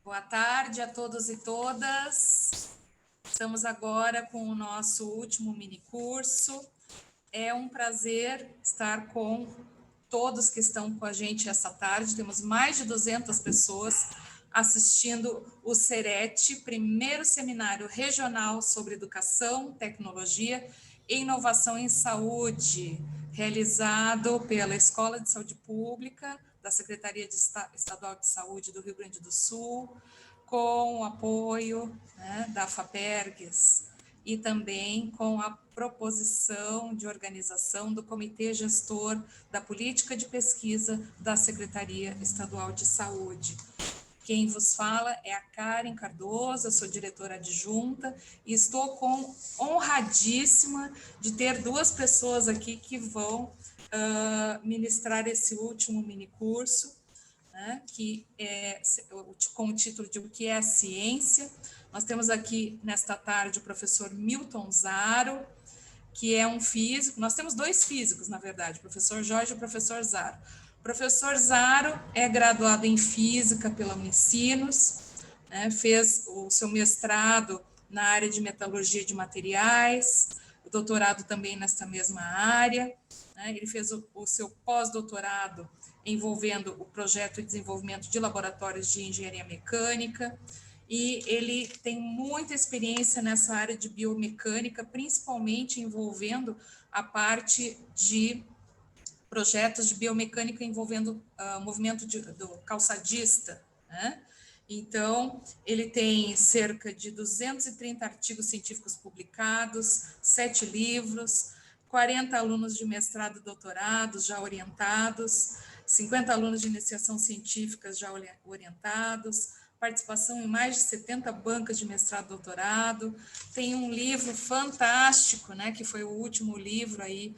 Boa tarde a todos e todas. Estamos agora com o nosso último minicurso. É um prazer estar com todos que estão com a gente essa tarde. Temos mais de 200 pessoas assistindo o CERET, primeiro seminário regional sobre educação, tecnologia e inovação em saúde, realizado pela Escola de Saúde Pública da Secretaria Estadual de Saúde do Rio Grande do Sul, com o apoio, né, da FAPERGS e também com a proposição de organização do Comitê Gestor da Política de Pesquisa da Secretaria Estadual de Saúde. Quem vos fala é a Karen Cardoso, eu sou diretora adjunta e estou honradíssima de ter duas pessoas aqui que vão ministrar esse último minicurso, né, que é com o título de O que é a Ciência. Nós temos aqui, nesta tarde, o professor Milton Zaro, que é um físico. Nós temos dois físicos, na verdade, o professor Jorge e o professor Zaro. O professor Zaro é graduado em Física pela Unicinos, né, fez o seu mestrado na área de Metalurgia de Materiais, o doutorado também nesta mesma área, né, ele fez o seu pós-doutorado envolvendo o projeto de desenvolvimento de laboratórios de engenharia mecânica, e ele tem muita experiência nessa área de biomecânica, principalmente envolvendo a parte de projetos de biomecânica envolvendo o movimento do calçadista, né? Então, ele tem cerca de 230 artigos científicos publicados, 7 livros, 40 alunos de mestrado e doutorado já orientados, 50 alunos de iniciação científica já orientados, participação em mais de 70 bancas de mestrado e doutorado, tem um livro fantástico, né, que foi o último livro aí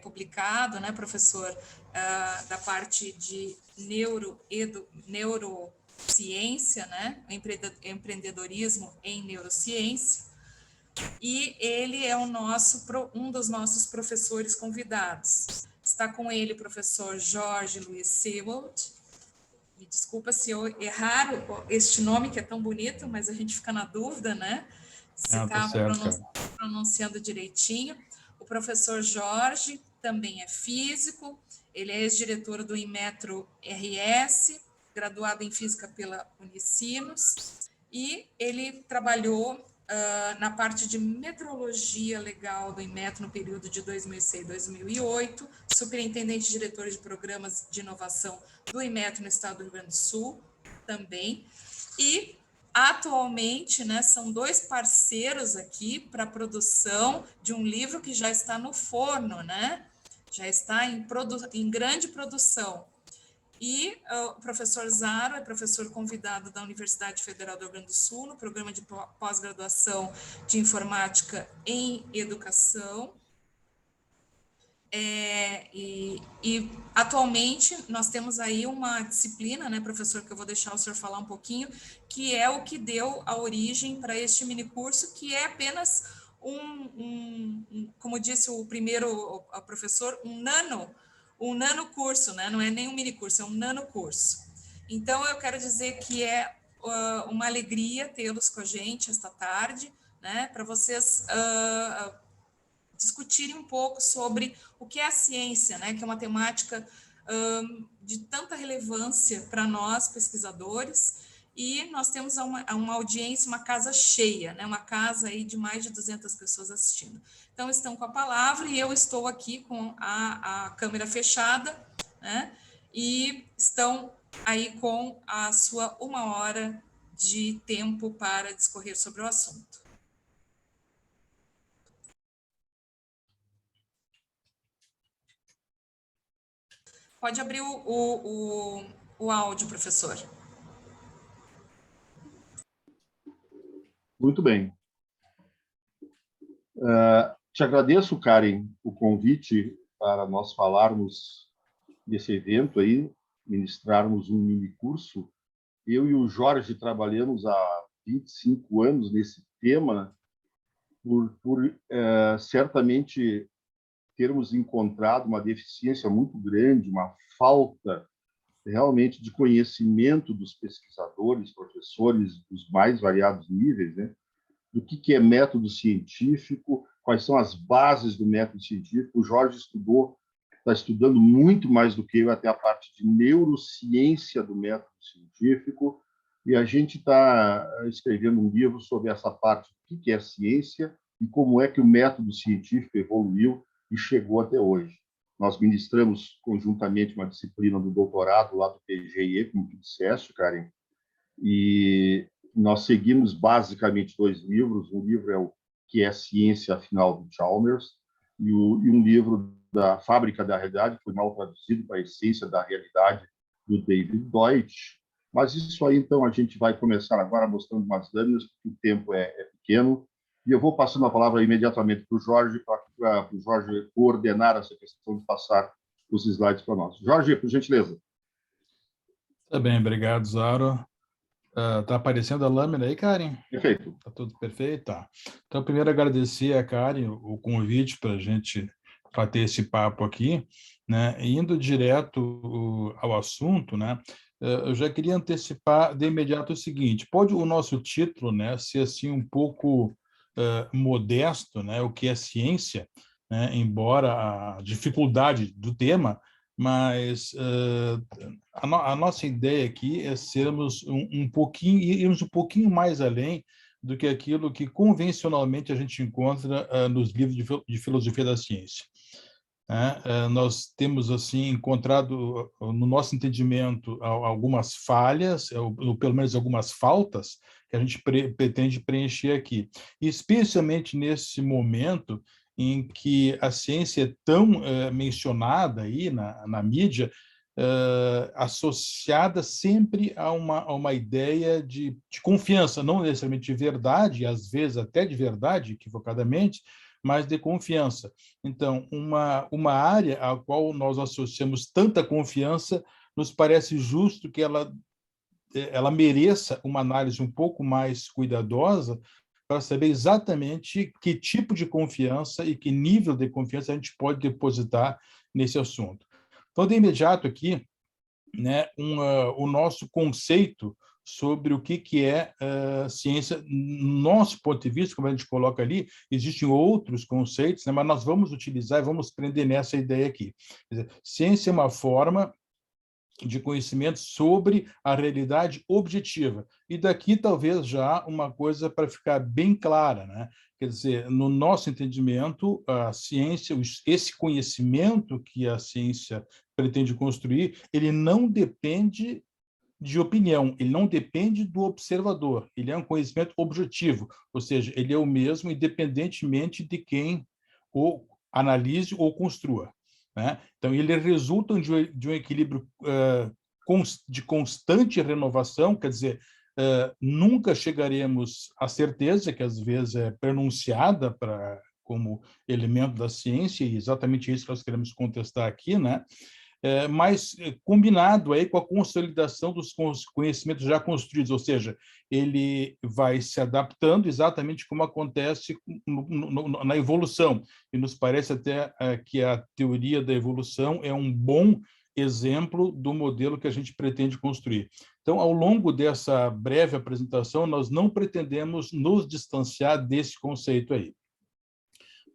publicado, né, professor, da parte de neurociência, né, empreendedorismo em neurociência, e ele é um dos nossos professores convidados. Está com ele o professor Jorge Luiz Sewald. Me desculpa se eu errar este nome, que é tão bonito, mas a gente fica na dúvida, né? Se está pronunciando direitinho. O professor Jorge também é físico, ele é ex-diretor do Inmetro RS, graduado em Física pela Unicinos, e ele trabalhou na parte de metrologia legal do Inmetro no período de 2006 a 2008, superintendente e diretor de programas de inovação do Inmetro no estado do Rio Grande do Sul também, e atualmente, né, são dois parceiros aqui para a produção de um livro que já está no forno, né? Já está em grande produção. E o professor Zaro é professor convidado da Universidade Federal do Rio Grande do Sul, no programa de pós-graduação de Informática em Educação. E atualmente nós temos aí uma disciplina, né, professor, que eu vou deixar o senhor falar um pouquinho, que é o que deu a origem para este minicurso, que é apenas como disse o primeiro professor, um nano curso, né? Não é nem um minicurso, é um nano curso. Então, eu quero dizer que é uma alegria tê-los com a gente esta tarde, né, para vocês discutirem um pouco sobre o que é a ciência, né, que é uma temática de tanta relevância para nós, pesquisadores, e nós temos uma audiência, uma casa cheia, né, uma casa aí de mais de 200 pessoas assistindo. Então, estão com a palavra e eu estou aqui com a câmera fechada, né, e estão aí com a sua 1 hora de tempo para discorrer sobre o assunto. Pode abrir o áudio, professor. Muito bem. Te agradeço, Karen, o convite para nós falarmos desse evento aí, ministrarmos um minicurso. Eu e o Jorge trabalhamos há 25 anos nesse tema, por certamente termos encontrado uma deficiência muito grande, uma falta realmente de conhecimento dos pesquisadores, professores dos mais variados níveis, né? Do que é método científico, quais são as bases do método científico. O Jorge está estudando muito mais do que eu, até a parte de neurociência do método científico, e a gente está escrevendo um livro sobre essa parte do que é ciência e como é que o método científico evoluiu e chegou até hoje. Nós ministramos conjuntamente uma disciplina do doutorado lá do PGE, como tu disseste, Karen, e nós seguimos basicamente dois livros. Um livro é o Que é Ciência, Afinal, do Chalmers, e um livro da Fábrica da Realidade, que foi mal traduzido para a Essência da Realidade, do David Deutsch. Mas isso aí, então, a gente vai começar agora mostrando umas lâminas, porque o tempo é pequeno, e eu vou passando a palavra imediatamente para o Jorge, para o Jorge coordenar essa questão de passar os slides para nós. Jorge, por gentileza. Tá bem, obrigado, Zaro. Tá aparecendo a lâmina aí, Karen? Perfeito. Tá tudo perfeito? Tá. Então, primeiro agradecer a Karen o convite para a gente bater esse papo aqui, né? Indo direto ao assunto, né? Eu já queria antecipar de imediato o seguinte: pode o nosso título, né, ser assim um pouco modesto, né? O que é ciência, né? Embora a dificuldade do tema, mas a nossa ideia aqui é sermos um pouquinho, irmos um pouquinho mais além do que aquilo que convencionalmente a gente encontra nos livros de filosofia da ciência. Nós temos assim encontrado, no nosso entendimento, algumas falhas, ou pelo menos algumas faltas, que a gente pretende preencher aqui, especialmente nesse momento em que a ciência é tão mencionada aí na mídia, associada sempre a uma ideia de confiança, não necessariamente de verdade, às vezes até de verdade, equivocadamente, mas de confiança. Então, uma área à qual nós associamos tanta confiança, nos parece justo que ela mereça uma análise um pouco mais cuidadosa para saber exatamente que tipo de confiança e que nível de confiança a gente pode depositar nesse assunto. Então, de imediato aqui, né, o nosso conceito sobre o que é ciência, nosso ponto de vista, como a gente coloca ali, existem outros conceitos, né, mas nós vamos utilizar e vamos prender nessa ideia aqui. Quer dizer, ciência é uma forma de conhecimento sobre a realidade objetiva. E daqui, talvez, já uma coisa para ficar bem clara, né? Quer dizer, no nosso entendimento, a ciência, esse conhecimento que a ciência pretende construir, ele não depende de opinião, ele não depende do observador, ele é um conhecimento objetivo, ou seja, ele é o mesmo independentemente de quem o analise ou construa, né? Então, ele resulta de um equilíbrio de constante renovação, quer dizer, nunca chegaremos à certeza, que às vezes é pronunciada como elemento da ciência, e exatamente isso que nós queremos contestar aqui, né? Mas combinado aí com a consolidação dos conhecimentos já construídos, ou seja, ele vai se adaptando exatamente como acontece na evolução. E nos parece até que a teoria da evolução é um bom exemplo do modelo que a gente pretende construir. Então, ao longo dessa breve apresentação, nós não pretendemos nos distanciar desse conceito aí.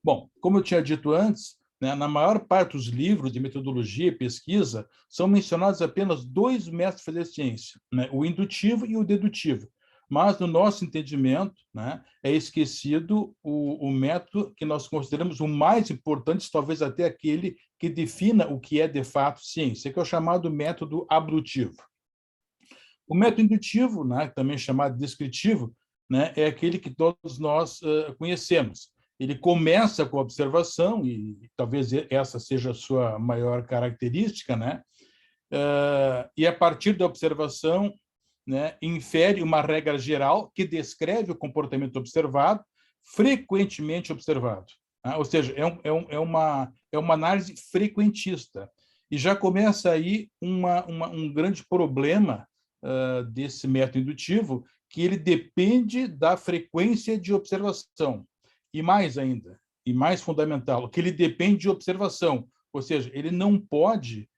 Bom, como eu tinha dito antes, né, na maior parte dos livros de metodologia e pesquisa, são mencionados apenas dois métodos de fazer ciência, né, o indutivo e o dedutivo. Mas, no nosso entendimento, né, é esquecido o método que nós consideramos o mais importante, talvez até aquele que defina o que é, de fato, ciência, que é o chamado método abdutivo. O método indutivo, né, também chamado descritivo, né, é aquele que todos nós conhecemos. Ele começa com a observação, e talvez essa seja a sua maior característica, né? E a partir da observação, né, infere uma regra geral que descreve o comportamento observado, frequentemente observado. Né? Ou seja, é uma análise frequentista. E já começa aí um grande problema desse método indutivo, que ele depende da frequência de observação. E mais ainda, e mais fundamental, que ele depende de observação, ou seja, ele não pode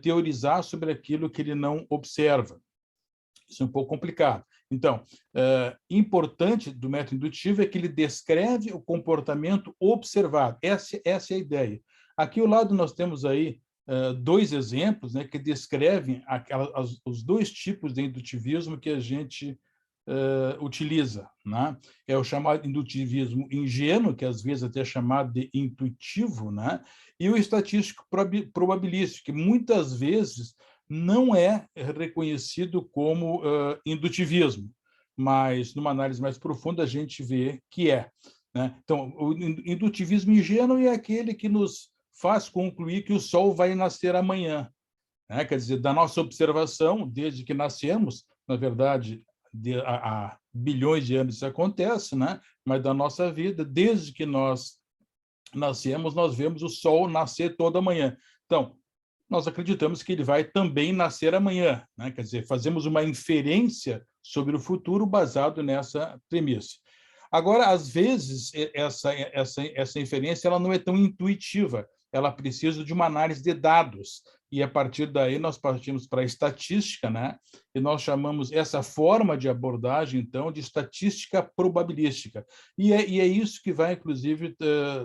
teorizar sobre aquilo que ele não observa. Isso é um pouco complicado. Então, importante do método indutivo é que ele descreve o comportamento observado. Essa é a ideia. Aqui ao lado nós temos aí dois exemplos, né, que descrevem os dois tipos de indutivismo que a gente utiliza, né? É o chamado indutivismo ingênuo, que às vezes até é chamado de intuitivo, né? E o estatístico probabilístico, que muitas vezes não é reconhecido como indutivismo, mas numa análise mais profunda a gente vê que é, né? Então, o indutivismo ingênuo é aquele que nos faz concluir que o Sol vai nascer amanhã, né? Quer dizer, da nossa observação, desde que nascemos, na verdade, há bilhões de anos isso acontece, né? Mas da nossa vida, desde que nós nascemos, nós vemos o Sol nascer toda manhã. Então, nós acreditamos que ele vai também nascer amanhã, né? Quer dizer, fazemos uma inferência sobre o futuro baseado nessa premissa. Agora, às vezes, essa inferência ela não é tão intuitiva, ela precisa de uma análise de dados, e a partir daí nós partimos para a estatística, né? E nós chamamos essa forma de abordagem, então, de estatística probabilística. E é isso que vai, inclusive,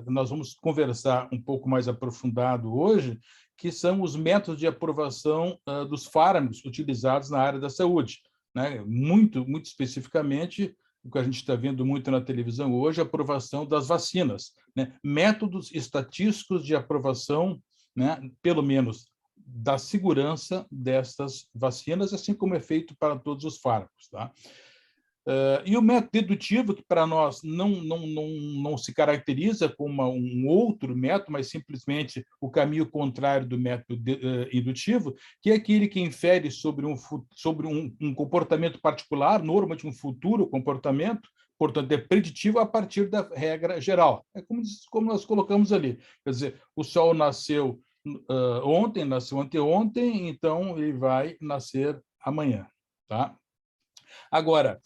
nós vamos conversar um pouco mais aprofundado hoje, que são os métodos de aprovação dos fármacos utilizados na área da saúde, né? Muito especificamente, o que a gente está vendo muito na televisão hoje, a aprovação das vacinas, né? Métodos estatísticos de aprovação, né? Pelo menos da segurança destas vacinas, assim como é feito para todos os fármacos, tá? E o método dedutivo, que para nós não se caracteriza como um outro método, mas simplesmente o caminho contrário do método indutivo, que é aquele que infere sobre um comportamento particular, normalmente um futuro comportamento, portanto, é preditivo a partir da regra geral. É como nós colocamos ali. Quer dizer, o Sol nasceu ontem, nasceu anteontem, então ele vai nascer amanhã, tá? Agora,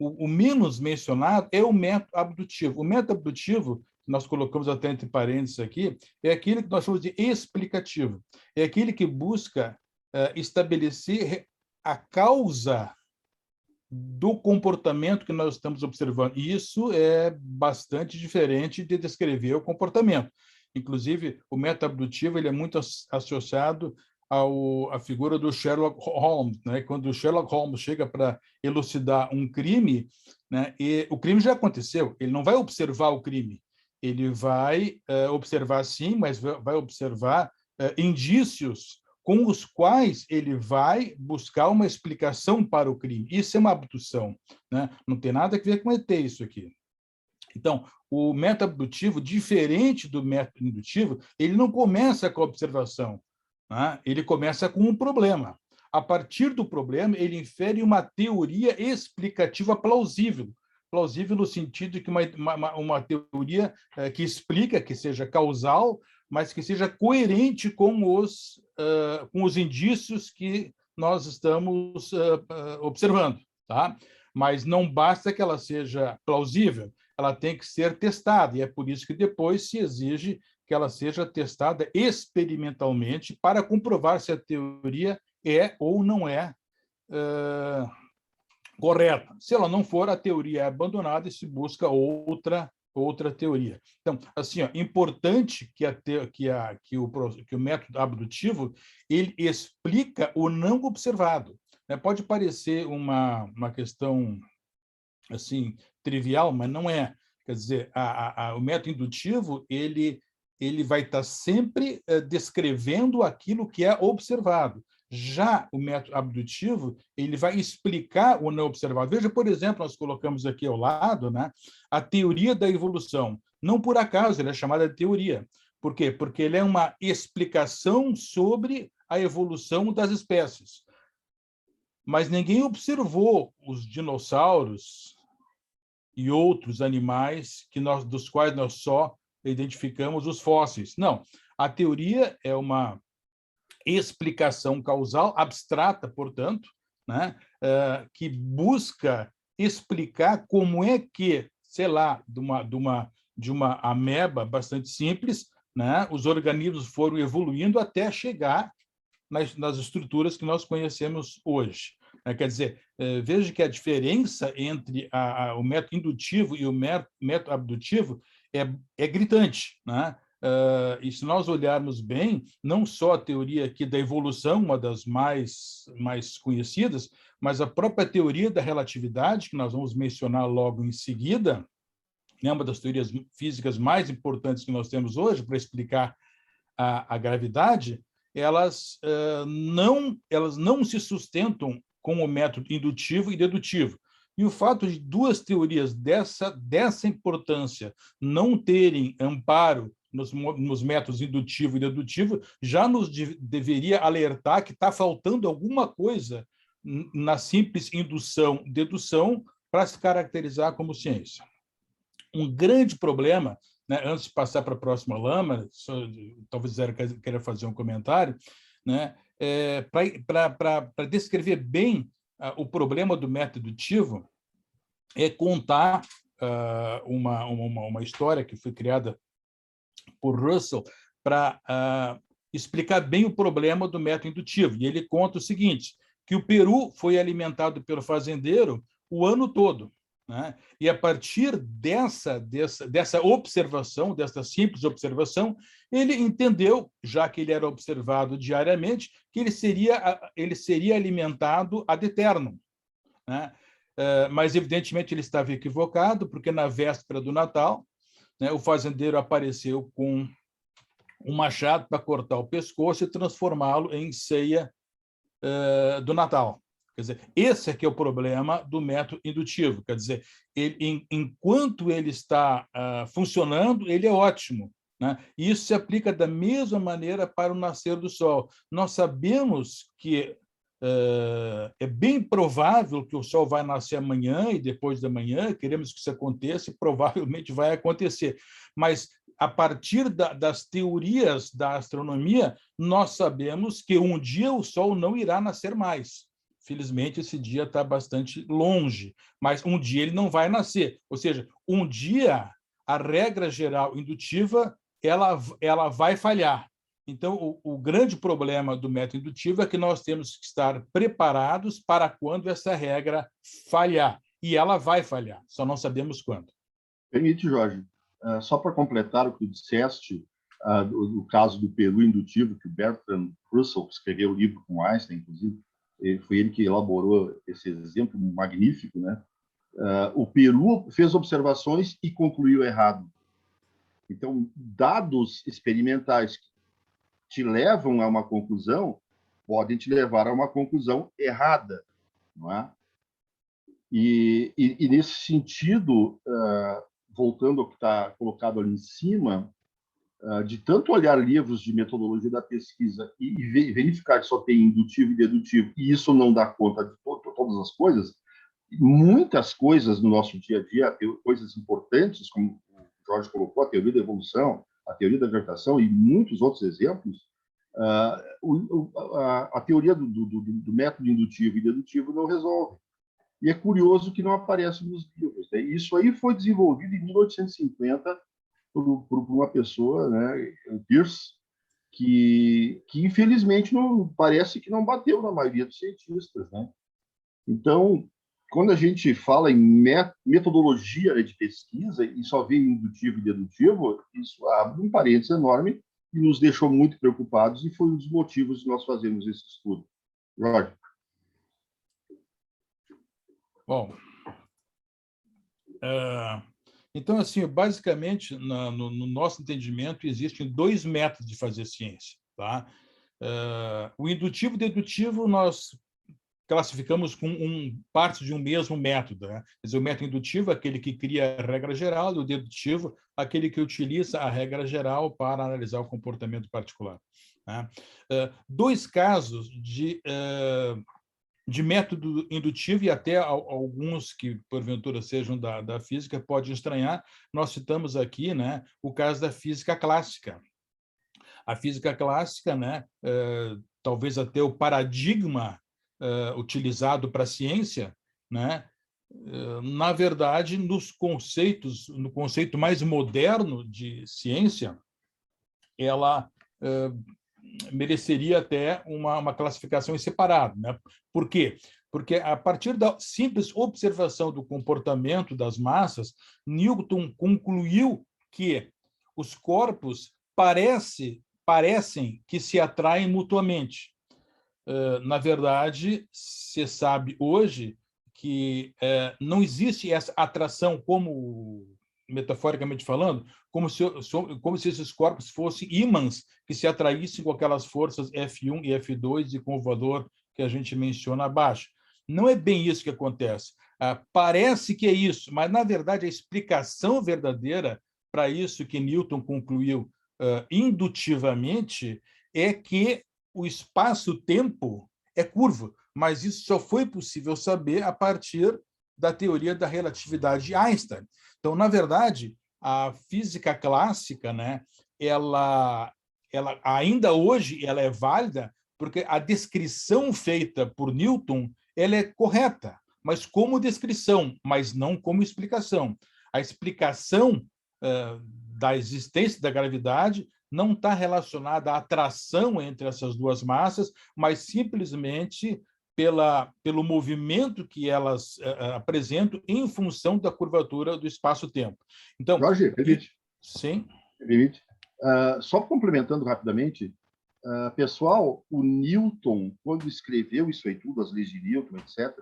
o menos mencionado é o método abdutivo. O método abdutivo, nós colocamos até entre parênteses aqui, é aquele que nós chamamos de explicativo. É aquele que busca estabelecer a causa do comportamento que nós estamos observando. E isso é bastante diferente de descrever o comportamento. Inclusive, o método abdutivo ele é muito associado à figura do Sherlock Holmes, né? Quando o Sherlock Holmes chega para elucidar um crime, né? E o crime já aconteceu, ele não vai observar o crime, ele vai observar sim, mas vai observar indícios com os quais ele vai buscar uma explicação para o crime. Isso é uma abdução, né? Não tem nada a ver com ET isso aqui. Então, o método abdutivo, diferente do método indutivo, ele não começa com a observação, né? Ele começa com um problema. A partir do problema, ele infere uma teoria explicativa plausível. Plausível no sentido de que uma teoria que explica, que seja causal, mas que seja coerente com os indícios que nós estamos observando, tá? Mas não basta que ela seja plausível, ela tem que ser testada, e é por isso que depois se exige que ela seja testada experimentalmente para comprovar se a teoria é ou não é correta. Se ela não for, a teoria é abandonada e se busca outra teoria. Então, assim, importante que o método abdutivo ele explica o não observado. Pode parecer uma questão assim trivial, mas não é. Quer dizer, o método indutivo ele vai estar sempre descrevendo aquilo que é observado. Já o método abdutivo, ele vai explicar o não observado. Veja, por exemplo, nós colocamos aqui ao lado, né, a teoria da evolução. Não por acaso ela é chamada de teoria. Por quê? Porque ele é uma explicação sobre a evolução das espécies. Mas ninguém observou os dinossauros e outros animais dos quais nós só identificamos os fósseis. Não, a teoria é uma explicação causal abstrata, portanto, né, que busca explicar como é que, sei lá, de uma ameba bastante simples, né, os organismos foram evoluindo até chegar nas estruturas que nós conhecemos hoje. Quer dizer, veja que a diferença entre o método indutivo e o método abdutivo é gritante, né? E se nós olharmos bem, não só a teoria aqui da evolução, uma das mais conhecidas, mas a própria teoria da relatividade, que nós vamos mencionar logo em seguida, né, uma das teorias físicas mais importantes que nós temos hoje para explicar a gravidade, elas não se sustentam com o método indutivo e dedutivo. E o fato de duas teorias dessa importância não terem amparo nos métodos indutivo e dedutivo já nos deveria alertar que está faltando alguma coisa na simples indução-dedução para se caracterizar como ciência. Um grande problema, né, antes de passar para a próxima lâmina, talvez Zé queira fazer um comentário, né, para descrever bem o problema do método indutivo, é contar uma história que foi criada por Russell para explicar bem o problema do método indutivo. E ele conta o seguinte, que o peru foi alimentado pelo fazendeiro o ano todo, né? E a partir dessa observação, dessa simples observação, ele entendeu, já que ele era observado diariamente, que ele seria alimentado ad eternum, né? Mas, evidentemente, ele estava equivocado, porque na véspera do Natal, né, o fazendeiro apareceu com um machado para cortar o pescoço e transformá-lo em ceia do Natal. Quer dizer, esse é que é o problema do método indutivo. Quer dizer, enquanto ele está funcionando, ele é ótimo, né? E isso se aplica da mesma maneira para o nascer do Sol. Nós sabemos que é bem provável que o Sol vai nascer amanhã e depois da manhã, queremos que isso aconteça e provavelmente vai acontecer. Mas, a partir das teorias da astronomia, nós sabemos que um dia o Sol não irá nascer mais. Felizmente, esse dia está bastante longe, mas um dia ele não vai nascer. Ou seja, um dia a regra geral indutiva ela vai falhar. Então, o grande problema do método indutivo é que nós temos que estar preparados para quando essa regra falhar. E ela vai falhar, só não sabemos quando. Permite, Jorge, só para completar o que tu disseste, o caso do peru indutivo, que o Bertrand Russell, que escreveu o livro com Einstein, inclusive, foi ele que elaborou esse exemplo magnífico, né? O peru fez observações e concluiu errado. Então, dados experimentais que te levam a uma conclusão podem te levar a uma conclusão errada, não é? E nesse sentido, voltando ao que está colocado ali em cima, de tanto olhar livros de metodologia da pesquisa e verificar que só tem indutivo e dedutivo, e isso não dá conta de todas as coisas, muitas coisas no nosso dia a dia, coisas importantes, como o Jorge colocou, a teoria da evolução, a teoria da gravitação e muitos outros exemplos, a teoria do método indutivo e dedutivo não resolve. E é curioso que não aparece nos livros, né? Isso aí foi desenvolvido em 1850 por uma pessoa, né, Peirce, que infelizmente não parece que não bateu na maioria dos cientistas, né? Então, quando a gente fala em metodologia de pesquisa e só vê indutivo e dedutivo, isso abre um parênteses enorme e nos deixou muito preocupados, e foi um dos motivos de nós fazermos esse estudo. Jorge. Bom, então, assim, basicamente, no nosso entendimento, existem dois métodos de fazer ciência, tá? O indutivo e dedutivo nós classificamos com parte de um mesmo método, né? Quer dizer, o método indutivo é aquele que cria a regra geral, e o dedutivo aquele que utiliza a regra geral para analisar o comportamento particular, né? Dois casos de método indutivo, e até alguns que, porventura, sejam da física, podem estranhar, nós citamos aqui, né, o caso da física clássica. A física clássica, né, talvez até o paradigma utilizado para a ciência, né, na verdade, no conceito mais moderno de ciência, ela mereceria até uma classificação em separado, né? Por quê? Porque, a partir da simples observação do comportamento das massas, Newton concluiu que os corpos parecem que se atraem mutuamente. Na verdade, se sabe hoje que não existe essa atração, como, metaforicamente falando, como se esses corpos fossem ímãs que se atraíssem com aquelas forças F1 e F2 e com o valor que a gente menciona abaixo. Não é bem isso que acontece. Parece que é isso, mas, na verdade, a explicação verdadeira para isso que Newton concluiu indutivamente é que o espaço-tempo é curvo, mas isso só foi possível saber a partir da teoria da relatividade de Einstein. Então, na verdade, a física clássica, né, ela ainda hoje ela é válida porque a descrição feita por Newton ela é correta, mas como descrição, mas não como explicação. A explicação da existência da gravidade não está relacionada à atração entre essas duas massas, mas simplesmente pelo movimento que elas apresentam em função da curvatura do espaço-tempo. Então, Jorge, permite? Sim. Permite? Só complementando rapidamente, pessoal, o Newton, quando escreveu isso aí tudo, as leis de Newton, etc.,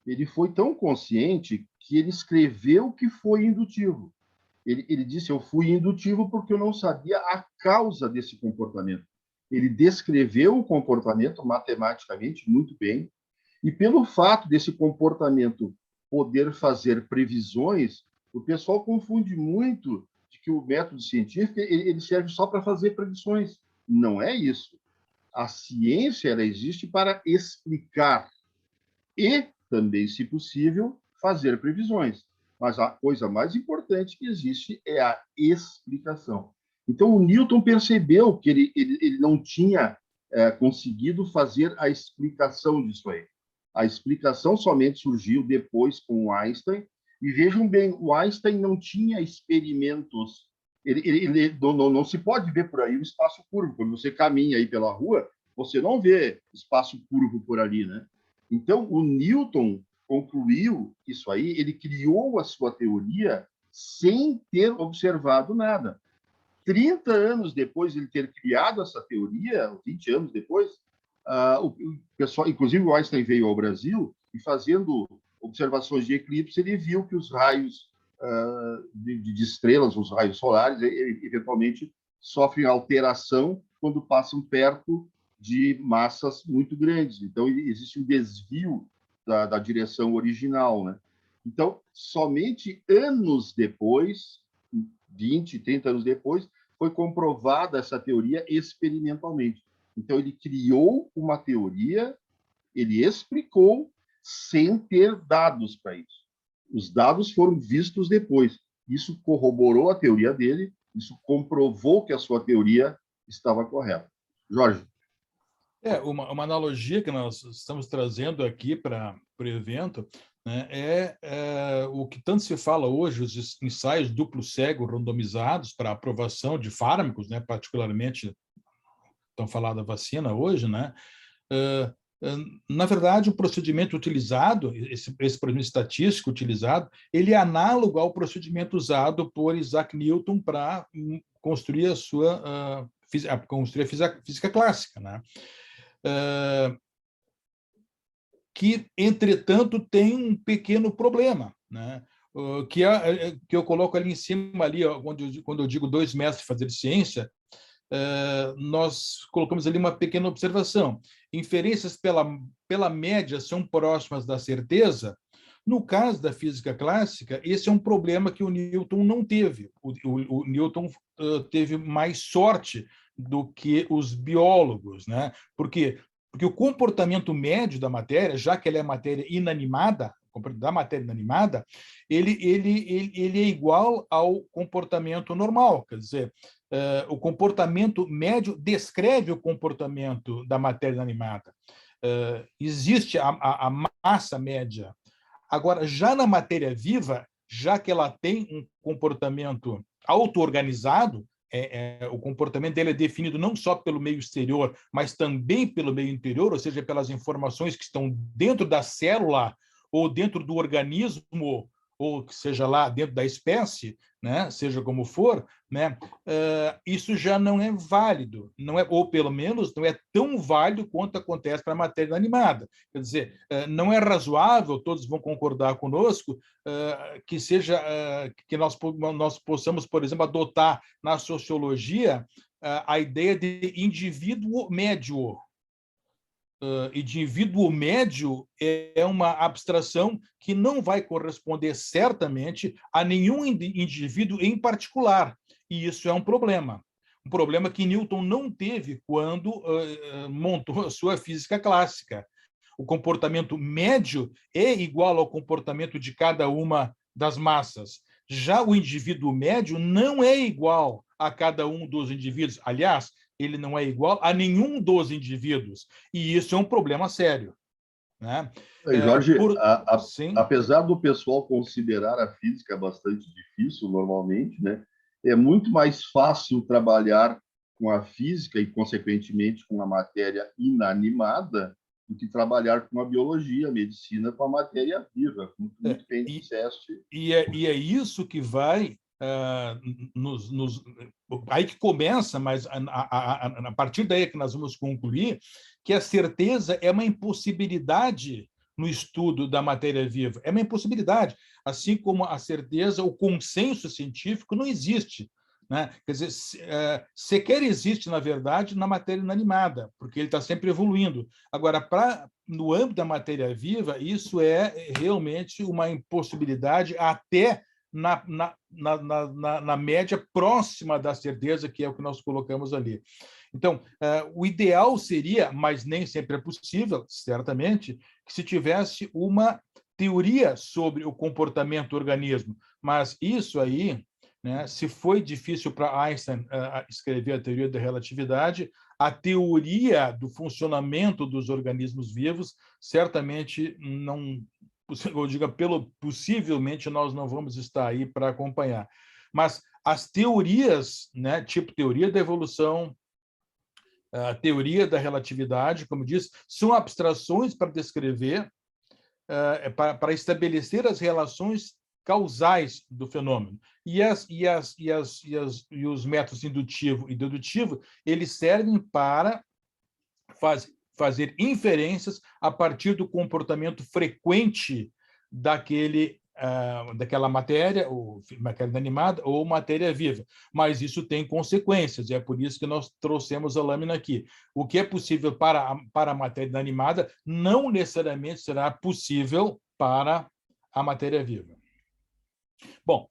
ele foi tão consciente que ele escreveu que foi indutivo. Ele disse, eu fui indutivo porque eu não sabia a causa desse comportamento. Ele descreveu o comportamento matematicamente muito bem, e pelo fato desse comportamento poder fazer previsões, o pessoal confunde muito de que o método científico ele serve só para fazer predições. Não é isso. A ciência ela existe para explicar e também, se possível, fazer previsões. Mas a coisa mais importante que existe é a explicação. Então, o Newton percebeu que ele não tinha conseguido fazer a explicação disso aí. A explicação somente surgiu depois com o Einstein. E vejam bem, o Einstein não tinha experimentos. Não se pode ver por aí o espaço curvo. Quando você caminha aí pela rua, você não vê espaço curvo por ali, né? Então, o Newton concluiu isso aí, ele criou a sua teoria sem ter observado nada. 30 anos depois de ele ter criado essa teoria, 20 anos depois, o pessoal, inclusive o Einstein veio ao Brasil e fazendo observações de eclipse, ele viu que os raios de estrelas, os raios solares, eventualmente sofrem alteração quando passam perto de massas muito grandes. Então, existe um desvio da direção original, né? Então, somente anos depois, 20, 30 anos depois, foi comprovada essa teoria experimentalmente. Então, ele criou uma teoria, ele explicou sem ter dados para isso. Os dados foram vistos depois. Isso corroborou a teoria dele, isso comprovou que a sua teoria estava correta. Jorge. Uma analogia que nós estamos trazendo aqui para o evento, né, é o que tanto se fala hoje, os ensaios duplo cego randomizados para aprovação de fármacos, né, particularmente estão falando da vacina hoje, né? Na verdade, o procedimento utilizado, esse procedimento estatístico utilizado, ele é análogo ao procedimento usado por Isaac Newton para construir a física clássica, né? Que, entretanto, tem um pequeno problema, né? Que eu coloco ali em cima, ali, quando eu digo 2 mestres fazer ciência, nós colocamos ali uma pequena observação. Inferências pela média são próximas da certeza. No caso da física clássica, esse é um problema que o Newton não teve. O Newton teve mais sorte do que os biólogos, né? Por quê? Porque o comportamento médio da matéria, já que ela é matéria inanimada, ele é igual ao comportamento normal. Quer dizer, o comportamento médio descreve o comportamento da matéria inanimada. Existe a massa média. Agora, já na matéria viva, já que ela tem um comportamento auto-organizado, o comportamento dele é definido não só pelo meio exterior, mas também pelo meio interior, ou seja, pelas informações que estão dentro da célula ou dentro do organismo, ou que seja lá dentro da espécie, né, seja como for, né, isso já não é válido, não é, ou pelo menos não é tão válido quanto acontece para a matéria inanimada. Quer dizer, não é razoável, todos vão concordar conosco, que seja que nós possamos, por exemplo, adotar na sociologia a ideia de indivíduo médio. E de indivíduo médio é uma abstração que não vai corresponder certamente a nenhum indivíduo em particular. E isso é um problema que Newton não teve quando montou a sua física clássica. O comportamento médio é igual ao comportamento de cada uma das massas. Já o indivíduo médio não é igual a cada um dos indivíduos. Aliás, ele não é igual a nenhum dos indivíduos. E isso é um problema sério, né? Jorge, Sim. apesar do pessoal considerar a física bastante difícil, normalmente, né, é muito mais fácil trabalhar com a física e, consequentemente, com a matéria inanimada do que trabalhar com a biologia, a medicina, com a matéria viva, como tu muito bem disseste. E é isso que vai aí que começa, mas a partir daí é que nós vamos concluir que a certeza é uma impossibilidade no estudo da matéria viva. É uma impossibilidade. Assim como a certeza, o consenso científico não existe. Né? Quer dizer, sequer existe, na verdade, na matéria inanimada, porque ele está sempre evoluindo. Agora, no âmbito da matéria viva, isso é realmente uma impossibilidade até na média próxima da certeza, que é o que nós colocamos ali. Então, o ideal seria, mas nem sempre é possível, certamente, que se tivesse uma teoria sobre o comportamento do organismo. Mas isso aí, né, se foi difícil para Einstein escrever a teoria da relatividade, a teoria do funcionamento dos organismos vivos certamente não, eu digo, possivelmente nós não vamos estar aí para acompanhar. Mas as teorias, né, tipo teoria da evolução, a teoria da relatividade, como diz, são abstrações para descrever, para estabelecer as relações causais do fenômeno. E os métodos indutivo e dedutivo, eles servem para fazer inferências a partir do comportamento frequente daquela matéria, ou matéria inanimada, ou matéria viva. Mas isso tem consequências, e é por isso que nós trouxemos a lâmina aqui. O que é possível para a matéria inanimada não necessariamente será possível para a matéria viva. Bom,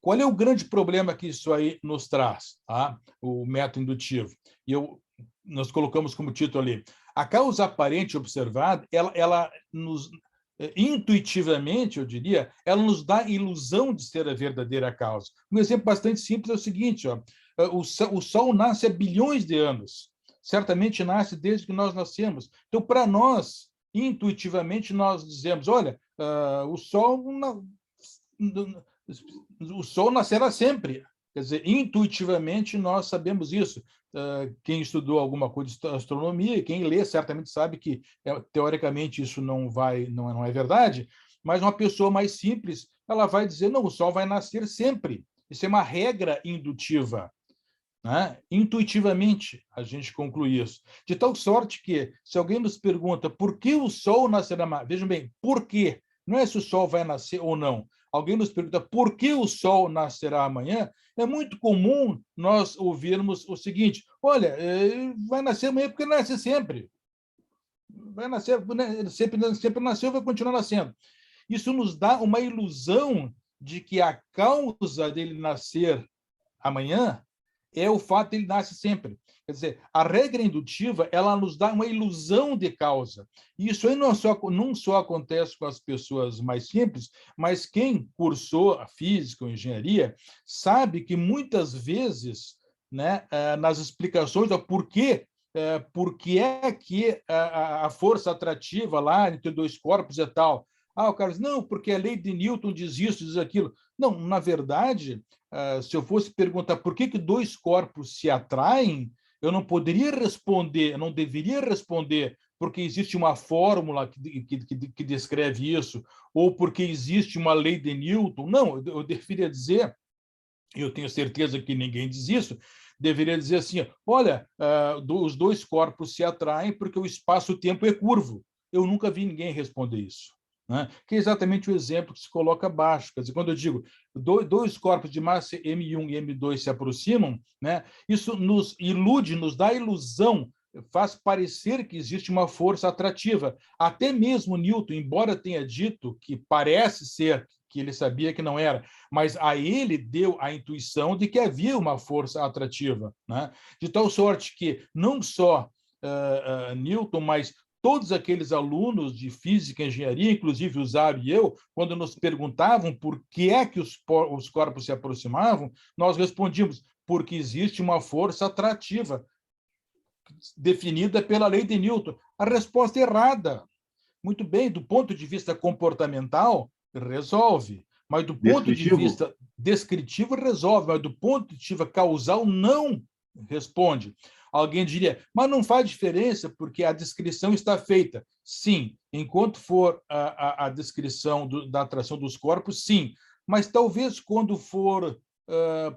qual é o grande problema que isso aí nos traz, tá? O método indutivo? Nós colocamos como título ali, a causa aparente observada, ela nos, intuitivamente, eu diria, ela nos dá a ilusão de ser a verdadeira causa. Um exemplo bastante simples é o seguinte, ó, o Sol nasce há bilhões de anos, certamente nasce desde que nós nascemos. Então, para nós, intuitivamente, nós dizemos, olha, o Sol nascerá sempre. Quer dizer, intuitivamente, nós sabemos isso. Quem estudou alguma coisa de astronomia, quem lê, certamente sabe que, teoricamente, isso não é verdade, mas uma pessoa mais simples, ela vai dizer, não, o Sol vai nascer sempre. Isso é uma regra indutiva. Né? Intuitivamente, a gente conclui isso. De tal sorte que, se alguém nos pergunta por que o Sol nascerá mais, vejam bem, por quê? Não é se o Sol vai nascer ou não. Alguém nos pergunta por que o Sol nascerá amanhã, é muito comum nós ouvirmos o seguinte, olha, vai nascer amanhã porque nasce sempre. Vai nascer, sempre nasceu, vai continuar nascendo. Isso nos dá uma ilusão de que a causa dele nascer amanhã é o fato de ele nascer sempre. Quer dizer, a regra indutiva, ela nos dá uma ilusão de causa. E isso aí não só acontece com as pessoas mais simples, mas quem cursou a física ou engenharia sabe que muitas vezes, né, nas explicações do porquê é que a força atrativa lá entre dois corpos é tal. O cara diz, não, porque a lei de Newton diz isso, diz aquilo. Não, na verdade, se eu fosse perguntar por que dois corpos se atraem, eu não poderia responder, eu não deveria responder porque existe uma fórmula que descreve isso, ou porque existe uma lei de Newton. Não, eu deveria dizer, eu tenho certeza que ninguém diz isso, deveria dizer assim, olha, os dois corpos se atraem porque o espaço-tempo é curvo. Eu nunca vi ninguém responder isso. Né? Que é exatamente o exemplo que se coloca abaixo. Quer dizer, quando eu digo dois corpos de massa M1 e M2 se aproximam, né? Isso nos ilude, nos dá a ilusão, faz parecer que existe uma força atrativa. Até mesmo Newton, embora tenha dito que parece ser que ele sabia que não era, mas a ele deu a intuição de que havia uma força atrativa, né? De tal sorte que não só Newton, mas todos aqueles alunos de física e engenharia, inclusive o Zário e eu, quando nos perguntavam por que é que os corpos se aproximavam, nós respondíamos, porque existe uma força atrativa definida pela lei de Newton. A resposta é errada. Muito bem, do ponto de vista comportamental, resolve. Mas do ponto de vista descritivo, resolve. Mas do ponto de vista causal, não responde. Alguém diria, mas não faz diferença porque a descrição está feita. Sim, enquanto for a descrição da atração dos corpos, sim. Mas talvez quando for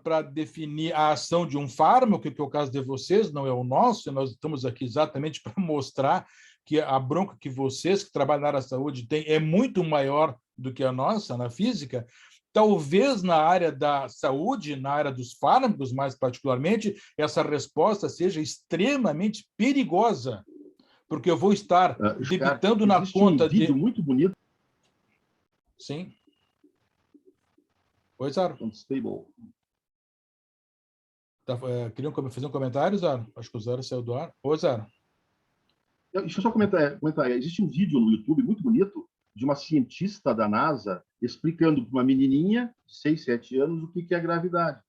para definir a ação de um fármaco, que é o caso de vocês, não é o nosso, nós estamos aqui exatamente para mostrar que a bronca que vocês, que trabalham na área da saúde, têm é muito maior do que a nossa, na física. Talvez na área da saúde, na área dos fármacos, mais particularmente, essa resposta seja extremamente perigosa, porque eu vou estar debitando na conta de... Existe um vídeo muito bonito. Sim. Oi, Zaro. Unstable. Queriam fazer um comentário, Zaro? Acho que o Zaro saiu do ar. Oi, Zaro. Deixa eu só comentar. Existe um vídeo no YouTube muito bonito de uma cientista da NASA explicando para uma menininha de 6, 7 anos o que é a gravidade.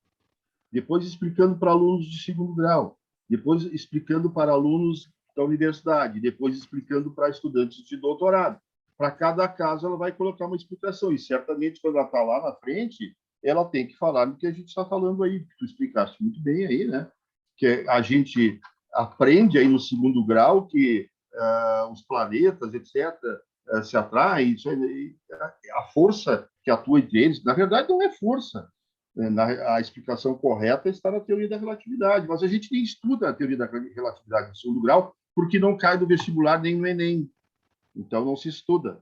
Depois explicando para alunos de segundo grau. Depois explicando para alunos da universidade. Depois explicando para estudantes de doutorado. Para cada caso, ela vai colocar uma explicação. E certamente, quando ela está lá na frente, ela tem que falar do que a gente está falando aí. Tu explicaste muito bem aí, né? Que a gente aprende aí no segundo grau que os planetas, etc., se atraem. A força que atua entre eles, na verdade, não é força. A explicação correta está na teoria da relatividade, mas a gente nem estuda a teoria da relatividade no segundo grau, porque não cai no vestibular nem no Enem. Então, não se estuda.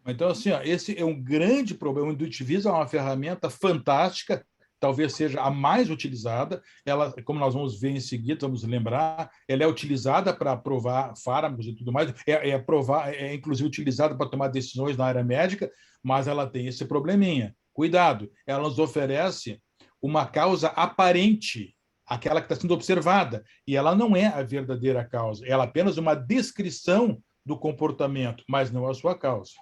Então, assim, esse é um grande problema. O indutivismo é uma ferramenta fantástica, talvez seja a mais utilizada. Ela, como nós vamos ver em seguida, vamos lembrar, ela é utilizada para provar fármacos e tudo mais, é inclusive utilizada para tomar decisões na área médica, mas ela tem esse probleminha. Cuidado, ela nos oferece uma causa aparente, aquela que está sendo observada, e ela não é a verdadeira causa, ela é apenas uma descrição do comportamento, mas não a sua causa.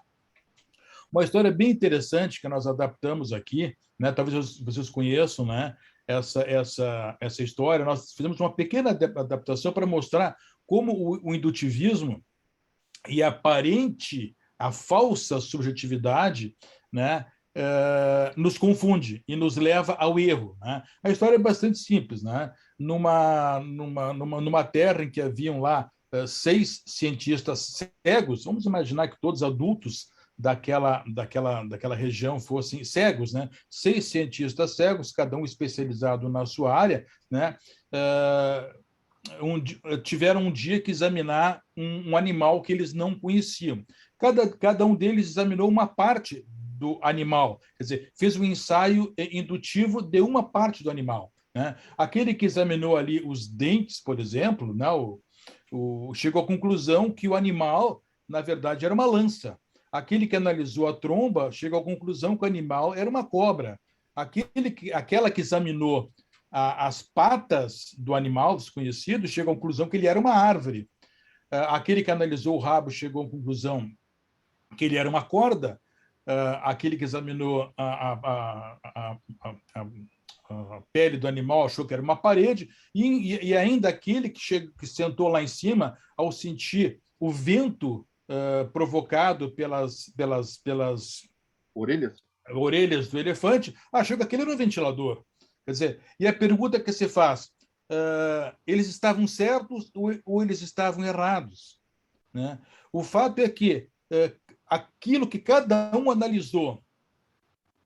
Uma história bem interessante que nós adaptamos aqui, né? Talvez vocês conheçam, né? essa história. Nós fizemos uma pequena adaptação para mostrar como o indutivismo e a falsa subjetividade, né? Nos confunde e nos leva ao erro. Né? A história é bastante simples. Né? Numa terra em que haviam lá 6 cientistas cegos, vamos imaginar que todos adultos daquela região fossem cegos, né? 6 cientistas cegos, cada um especializado na sua área, né? Tiveram um dia que examinar um animal que eles não conheciam. Cada um deles examinou uma parte do animal, quer dizer, fez um ensaio indutivo de uma parte do animal. Né? Aquele que examinou ali os dentes, por exemplo, né? Chegou à conclusão que o animal, na verdade, era uma lança. Aquele que analisou a tromba chegou à conclusão que o animal era uma cobra. Aquela que examinou as patas do animal desconhecido chegou à conclusão que ele era uma árvore. Aquele que analisou o rabo chegou à conclusão que ele era uma corda. Aquele que examinou a pele do animal achou que era uma parede. E ainda aquele que sentou lá em cima, ao sentir o vento provocado pelas orelhas, orelhas do elefante, achou que aquele era um ventilador. Quer dizer, e a pergunta que se faz, eles estavam certos ou eles estavam errados? Né? O fato é que aquilo que cada um analisou,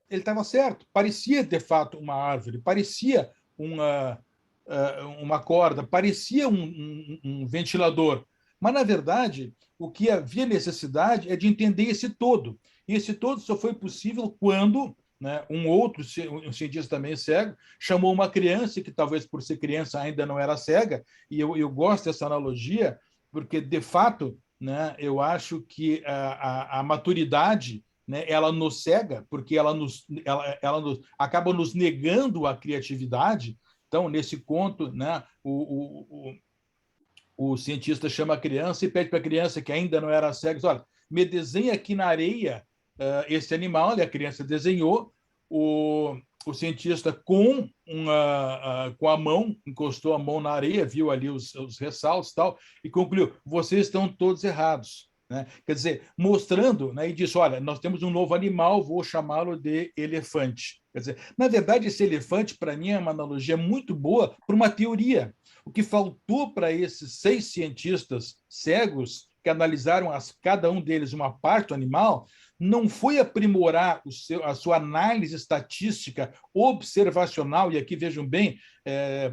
ele estava certo. Parecia, de fato, uma árvore, parecia uma corda, parecia um ventilador. Mas, na verdade, o que havia necessidade é de entender esse todo. E esse todo só foi possível quando, né, um cientista também cego, chamou uma criança, que talvez por ser criança ainda não era cega, e eu gosto dessa analogia, porque, de fato, né, eu acho que a maturidade, né, ela nos cega, porque ela acaba nos negando a criatividade. Então, nesse conto, né, o cientista chama a criança e pede para a criança, que ainda não era cega, diz, olha, me desenha aqui na areia esse animal, e a criança desenhou, o cientista com a mão, encostou a mão na areia, viu ali os ressaltos e tal, e concluiu, vocês estão todos errados. Né? Quer dizer, mostrando, né, e disse, olha, nós temos um novo animal, vou chamá-lo de elefante. Quer dizer, na verdade, esse elefante, para mim, é uma analogia muito boa para uma teoria. O que faltou para esses 6 cientistas cegos, que analisaram cada um deles uma parte do animal, não foi aprimorar a sua análise estatística observacional, e aqui vejam bem,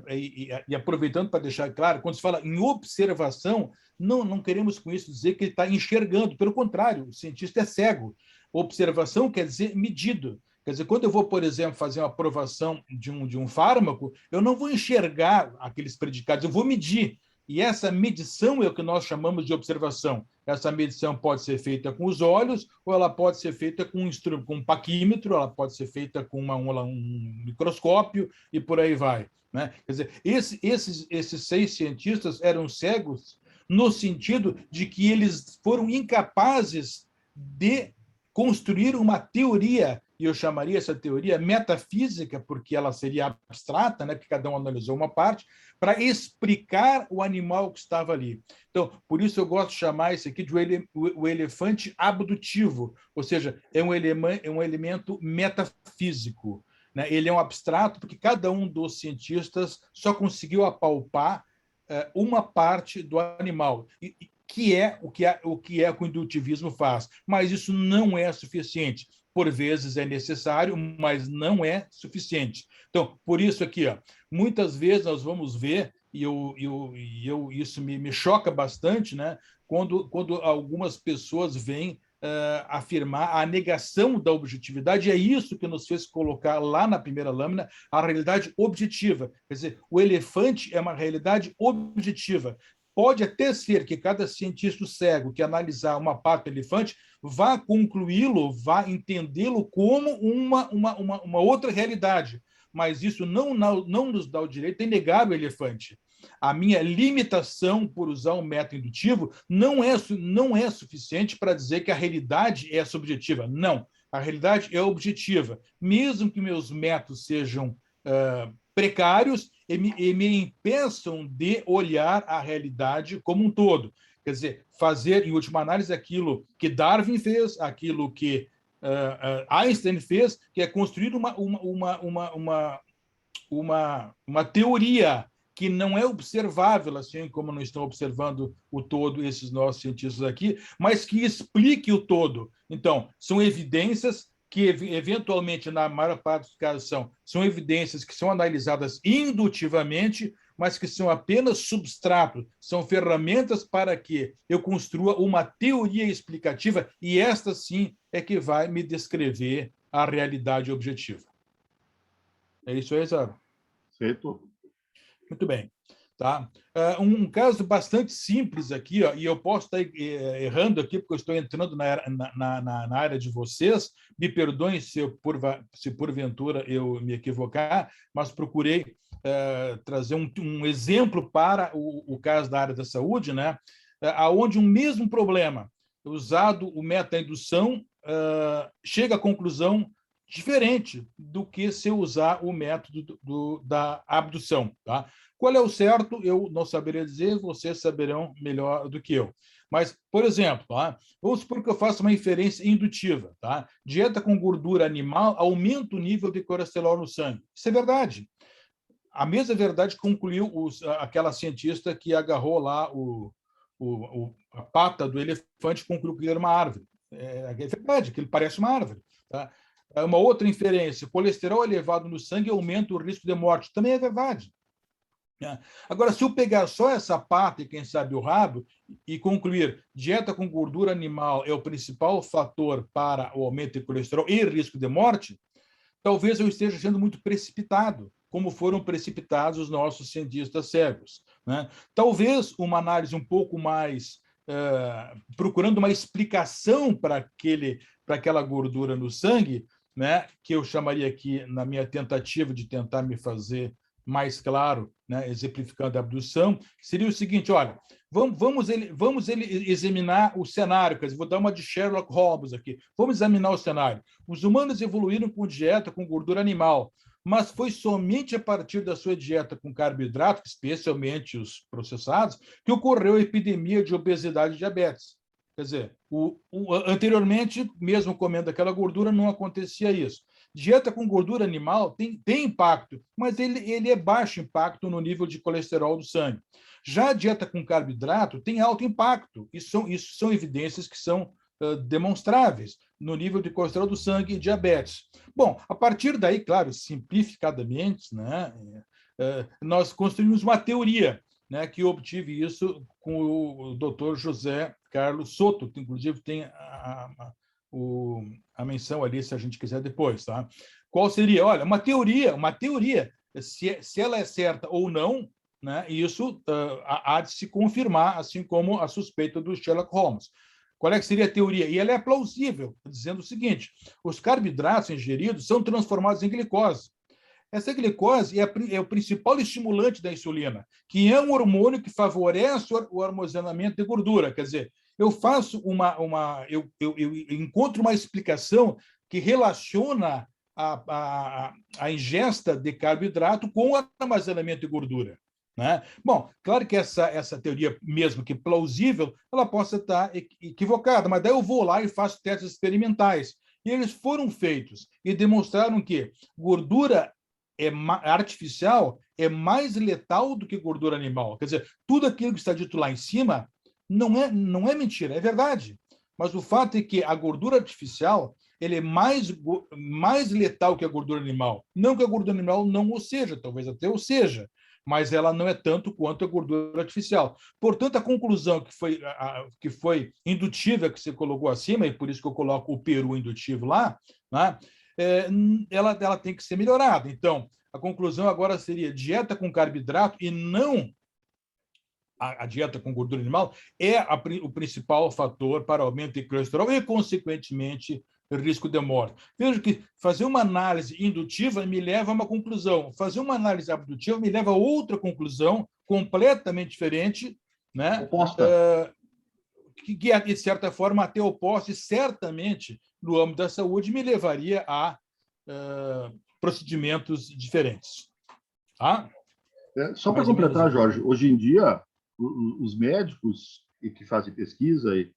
e aproveitando para deixar claro, quando se fala em observação, não queremos com isso dizer que ele está enxergando, pelo contrário, o cientista é cego. Observação quer dizer medido. Quer dizer, quando eu vou, por exemplo, fazer uma aprovação de um fármaco, eu não vou enxergar aqueles predicados, eu vou medir. E essa medição é o que nós chamamos de observação. Essa medição pode ser feita com os olhos, ou ela pode ser feita com um paquímetro, ela pode ser feita com um microscópio, e por aí vai. Né? Quer dizer, esses 6 cientistas eram cegos no sentido de que eles foram incapazes de construir uma teoria, e eu chamaria essa teoria metafísica, porque ela seria abstrata, né, porque cada um analisou uma parte, para explicar o animal que estava ali. Então, por isso eu gosto de chamar isso aqui de o elefante abdutivo, ou seja, é um elemento metafísico. Né? Ele é um abstrato porque cada um dos cientistas só conseguiu apalpar uma parte do animal, que é o que o indutivismo faz. Mas isso não é suficiente. Por vezes é necessário, mas não é suficiente. Então, por isso aqui, muitas vezes nós vamos ver, e isso me choca bastante, né, quando algumas pessoas vêm afirmar a negação da objetividade, e é isso que nos fez colocar lá na primeira lâmina a realidade objetiva. Quer dizer, o elefante é uma realidade objetiva. Pode até ser que cada cientista cego que analisar uma parte do elefante vá concluí-lo, vá entendê-lo como uma outra realidade, mas isso não nos dá o direito de negar o elefante. A minha limitação por usar um método indutivo não é suficiente para dizer que a realidade é subjetiva. Não, a realidade é objetiva. Mesmo que meus métodos sejam precários e me impeçam de olhar a realidade como um todo. Quer dizer, fazer, em última análise, aquilo que Darwin fez, aquilo que Einstein fez, que é construir uma teoria que não é observável, assim como não estão observando o todo esses nossos cientistas aqui, mas que explique o todo. Então, são evidências que, eventualmente, na maior parte dos casos, são evidências que são analisadas indutivamente, mas que são apenas substrato, são ferramentas para que eu construa uma teoria explicativa, e esta, sim, é que vai me descrever a realidade objetiva. É isso aí, Zaro? Certo. Muito bem. Tá? Um caso bastante simples aqui, e eu posso estar errando aqui, porque eu estou entrando na área de vocês, me perdoem se porventura eu me equivocar, mas procurei trazer um exemplo para o caso da área da saúde, né? Onde um mesmo problema, usado o meta-indução, chega à conclusão diferente do que se usar o método da abdução. Tá? Qual é o certo? Eu não saberia dizer, vocês saberão melhor do que eu. Mas, por exemplo, tá? Vamos supor que eu faça uma inferência indutiva. Tá? Dieta com gordura animal aumenta o nível de colesterol no sangue. Isso é verdade. A mesma verdade concluiu aquela cientista que agarrou lá a pata do elefante e concluiu que ele era uma árvore. É verdade, que ele parece uma árvore. Tá? Uma outra inferência, colesterol elevado no sangue aumenta o risco de morte. Também é verdade. Agora, se eu pegar só essa parte, quem sabe o rabo, e concluir dieta com gordura animal é o principal fator para o aumento de colesterol e risco de morte, talvez eu esteja sendo muito precipitado, como foram precipitados os nossos cientistas cegos. Né? Talvez uma análise um pouco mais procurando uma explicação para aquela gordura no sangue, né, que eu chamaria aqui, na minha tentativa de tentar me fazer mais claro, né, exemplificando a abdução, seria o seguinte: olha, vamos examinar o cenário, quer dizer, vou dar uma de Sherlock Holmes aqui, vamos examinar o cenário. Os humanos evoluíram com dieta com gordura animal, mas foi somente a partir da sua dieta com carboidrato, especialmente os processados, que ocorreu a epidemia de obesidade e diabetes. Quer dizer, anteriormente, mesmo comendo aquela gordura, não acontecia isso. Dieta com gordura animal tem impacto, mas ele é baixo impacto no nível de colesterol do sangue. Já a dieta com carboidrato tem alto impacto. Isso são evidências que são demonstráveis no nível de colesterol do sangue e diabetes. Bom, a partir daí, claro, simplificadamente, né, nós construímos uma teoria, né, que eu obtive isso com o Dr. José Carlos Soto, que inclusive tem a menção ali, se a gente quiser depois. Tá? Qual seria? Olha, uma teoria, se ela é certa ou não, né, isso há de se confirmar, assim como a suspeita do Sherlock Holmes. Qual é que seria a teoria? E ela é plausível, dizendo o seguinte: os carboidratos ingeridos são transformados em glicose. Essa glicose é o principal estimulante da insulina, que é um hormônio que favorece o armazenamento de gordura. Quer dizer, eu faço eu encontro uma explicação que relaciona a ingesta de carboidrato com o armazenamento de gordura. Né? Bom, claro que essa teoria, mesmo que plausível, ela possa estar equivocada, mas daí eu vou lá e faço testes experimentais. E eles foram feitos e demonstraram que gordura artificial é mais letal do que gordura animal. Quer dizer, tudo aquilo que está dito lá em cima não é mentira, é verdade. Mas o fato é que a gordura artificial ele é mais letal que a gordura animal. Não que a gordura animal não o seja, talvez até o seja, mas ela não é tanto quanto a gordura artificial. Portanto, a conclusão que foi indutiva, que você colocou acima, e por isso que eu coloco o peru indutivo lá, né, ela tem que ser melhorada. Então, a conclusão agora seria dieta com carboidrato e não a dieta com gordura animal é o principal fator para aumento de colesterol e, consequentemente, risco de morte. Veja que fazer uma análise indutiva me leva a uma conclusão, fazer uma análise abdutiva me leva a outra conclusão completamente diferente, né? Oposta. Que é, de certa forma, até oposta, e certamente, no âmbito da saúde, me levaria a procedimentos diferentes. Tá? Só para completar, Jorge, hoje em dia, os médicos que fazem pesquisa e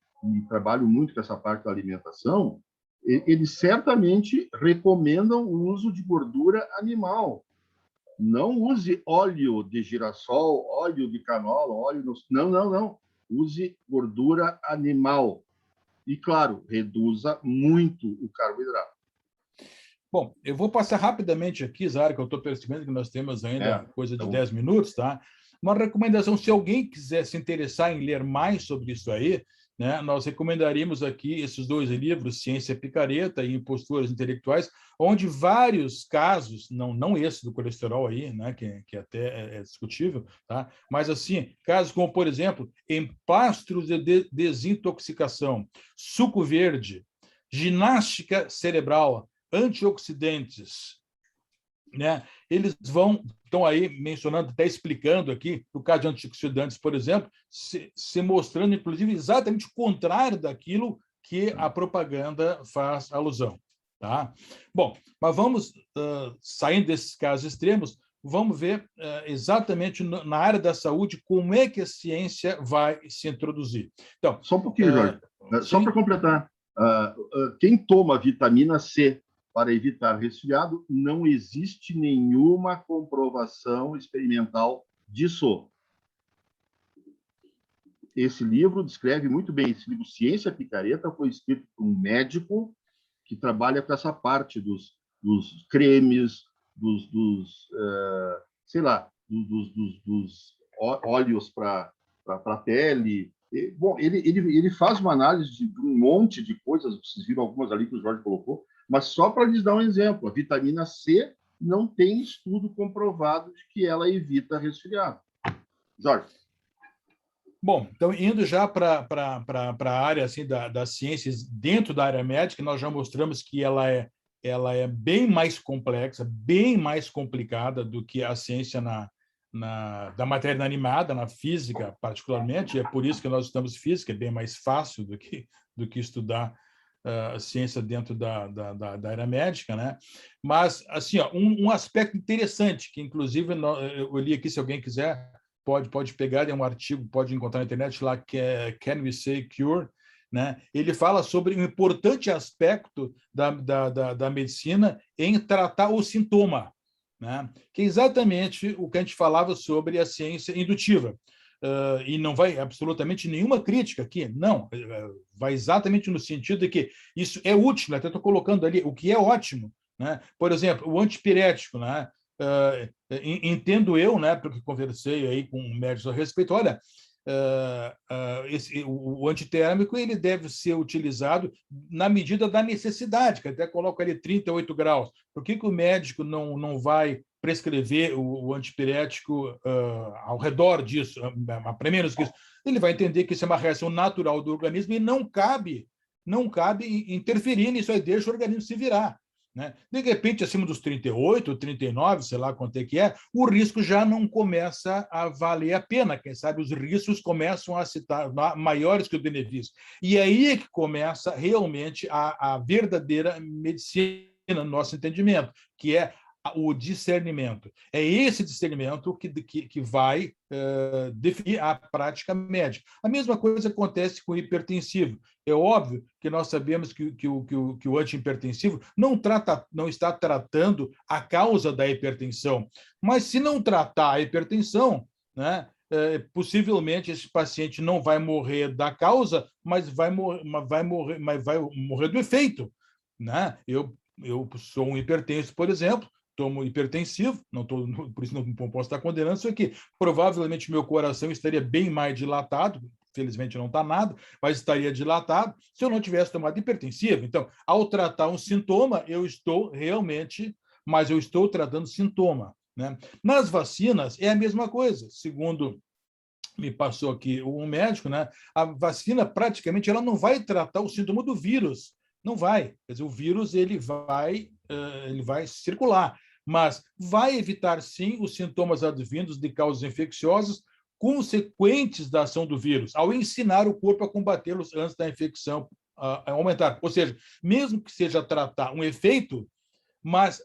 trabalham muito com essa parte da alimentação, eles certamente recomendam o uso de gordura animal. Não use óleo de girassol, óleo de canola, óleo... Não. Use gordura animal. E, claro, reduza muito o carboidrato. Bom, eu vou passar rapidamente aqui, Zara, que eu estou percebendo que nós temos ainda coisa de 10 minutos, tá? Uma recomendação, se alguém quiser se interessar em ler mais sobre isso aí, né, nós recomendaríamos aqui esses 2 livros, Ciência Picareta e Imposturas Intelectuais, onde vários casos, não esse do colesterol aí, né, que até é discutível, tá? Mas assim, casos como, por exemplo, emplastros de desintoxicação, suco verde, ginástica cerebral, antioxidantes, né? Eles estão aí mencionando, até explicando aqui, no caso de antioxidantes, por exemplo, se mostrando, inclusive, exatamente o contrário daquilo que a propaganda faz alusão. Tá? Bom, mas vamos, saindo desses casos extremos, vamos ver exatamente na área da saúde como é que a ciência vai se introduzir. Então, só um pouquinho, Jorge. Só para completar, quem toma vitamina C para evitar resfriado, não existe nenhuma comprovação experimental disso. Esse livro descreve muito bem. Esse livro, Ciência Picareta, foi escrito por um médico que trabalha com essa parte dos cremes, sei lá, dos óleos para a pele. Bom, ele faz uma análise de um monte de coisas, vocês viram algumas ali que o Jorge colocou, mas só para lhes dar um exemplo, a vitamina C não tem estudo comprovado de que ela evita resfriado. Jorge. Bom, então, indo já para a área assim, das ciências dentro da área médica, nós já mostramos que ela é bem mais complexa, bem mais complicada do que a ciência da matéria inanimada, na física, particularmente, e é por isso que nós estudamos física, é bem mais fácil do que estudar a ciência dentro da área médica, né? Mas, assim, um aspecto interessante, que, inclusive, eu li aqui, se alguém quiser, pode pegar, é um artigo, pode encontrar na internet lá, que é Can We Say Cure? Né? Ele fala sobre um importante aspecto da medicina em tratar o sintoma, né? Que é exatamente o que a gente falava sobre a ciência indutiva. E não vai absolutamente nenhuma crítica aqui, não. Vai exatamente no sentido de que isso é útil, até estou colocando ali, o que é ótimo. Né? Por exemplo, o antipirético, né? Entendo eu, né, porque conversei aí com médicos a respeito, olha, o antitérmico ele deve ser utilizado na medida da necessidade, que até coloca ali 38 graus. Por que o médico não vai prescrever o antipirético ao redor disso, para menos que isso? Ele vai entender que isso é uma reação natural do organismo e não cabe interferir nisso, aí deixa o organismo se virar. Né? De repente, acima dos 38, 39, sei lá quanto é que é, o risco já não começa a valer a pena. Quem sabe os riscos começam a se tornar maiores que o benefício. E aí é que começa realmente a verdadeira medicina, no nosso entendimento, que é o discernimento. É esse discernimento que vai definir a prática médica. A mesma coisa acontece com o hipertensivo. É óbvio que nós sabemos que o antihipertensivo não está tratando a causa da hipertensão, mas se não tratar a hipertensão, né, possivelmente esse paciente não vai morrer da causa, mas vai morrer do efeito. Né? Eu sou um hipertenso, por exemplo, tomo hipertensivo, por isso não posso estar condenando isso aqui. Provavelmente meu coração estaria bem mais dilatado, felizmente não está nada, mas estaria dilatado se eu não tivesse tomado hipertensivo. Então, ao tratar um sintoma, eu estou tratando sintoma. Né? Nas vacinas é a mesma coisa, segundo me passou aqui um médico, né? A vacina praticamente ela não vai tratar o sintoma do vírus, não vai. Quer dizer, o vírus ele vai circular, mas vai evitar sim os sintomas advindos de causas infecciosas consequentes da ação do vírus, ao ensinar o corpo a combatê-los antes da infecção aumentar. Ou seja, mesmo que seja tratar um efeito, mas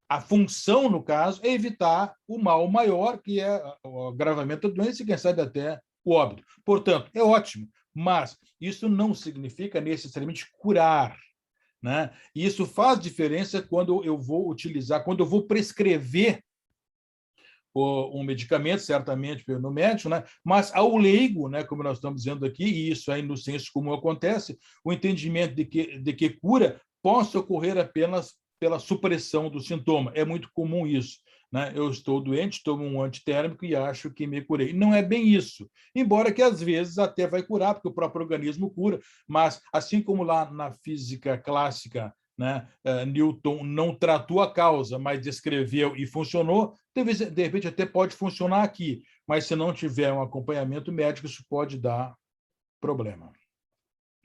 a função, no caso, é evitar o mal maior, que é o agravamento da doença e, quem sabe, até o óbito. Portanto, é ótimo, mas isso não significa necessariamente curar. Né? E isso faz diferença quando eu vou prescrever um medicamento, certamente no médico, né? Mas ao leigo, né, como nós estamos dizendo aqui, e isso aí no senso comum acontece, o entendimento de que cura possa ocorrer apenas pela supressão do sintoma. É muito comum isso. Né? Eu estou doente, tomo um antitérmico e acho que me curei. Não é bem isso. Embora que, às vezes, até vai curar, porque o próprio organismo cura, mas, assim como lá na física clássica, né, Newton não tratou a causa, mas descreveu e funcionou, de repente até pode funcionar aqui, mas se não tiver um acompanhamento médico, isso pode dar problema.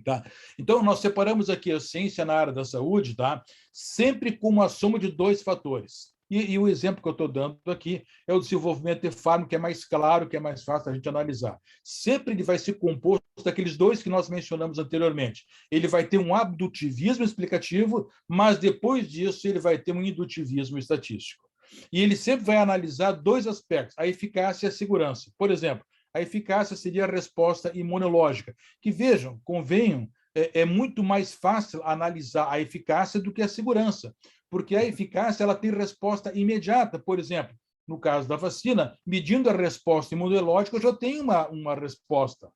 Tá? Então, nós separamos aqui a ciência na área da saúde, tá? Sempre com uma soma de dois fatores. E o exemplo que eu estou dando aqui é o desenvolvimento de fármaco, que é mais claro, que é mais fácil a gente analisar. Sempre ele vai ser composto daqueles dois que nós mencionamos anteriormente. Ele vai ter um abdutivismo explicativo, mas depois disso ele vai ter um indutivismo estatístico. E ele sempre vai analisar dois aspectos, a eficácia e a segurança. Por exemplo, a eficácia seria a resposta imunológica, que, vejam, convenham, é muito mais fácil analisar a eficácia do que a segurança, porque a eficácia ela tem resposta imediata. Por exemplo, no caso da vacina, medindo a resposta imunológica, eu já tenho uma resposta.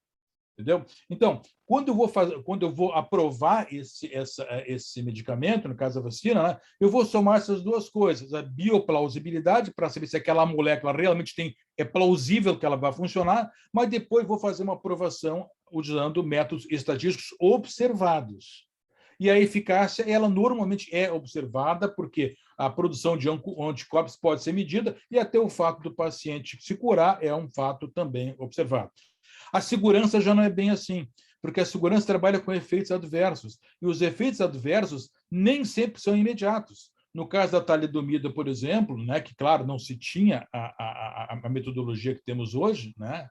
Entendeu? Então, quando eu vou aprovar esse medicamento, no caso da vacina, né, eu vou somar essas duas coisas, a bioplausibilidade, para saber se aquela molécula realmente é plausível que ela vai funcionar, mas depois vou fazer uma aprovação usando métodos estatísticos observados. E a eficácia, ela normalmente é observada, porque a produção de anticorpos pode ser medida, e até o fato do paciente se curar é um fato também observado. A segurança já não é bem assim, porque a segurança trabalha com efeitos adversos, e os efeitos adversos nem sempre são imediatos. No caso da talidomida, por exemplo, né, que, claro, não se tinha a metodologia que temos hoje, né,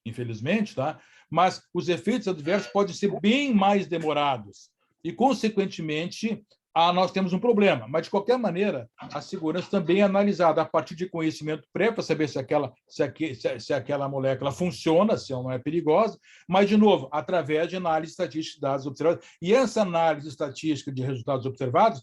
infelizmente, tá? Mas os efeitos adversos podem ser bem mais demorados e, consequentemente, nós temos um problema. Mas, de qualquer maneira, a segurança também é analisada a partir de conhecimento prévio para saber se aquela molécula funciona, se ela não é perigosa, mas, de novo, através de análise estatística de dados observados. E essa análise estatística de resultados observados,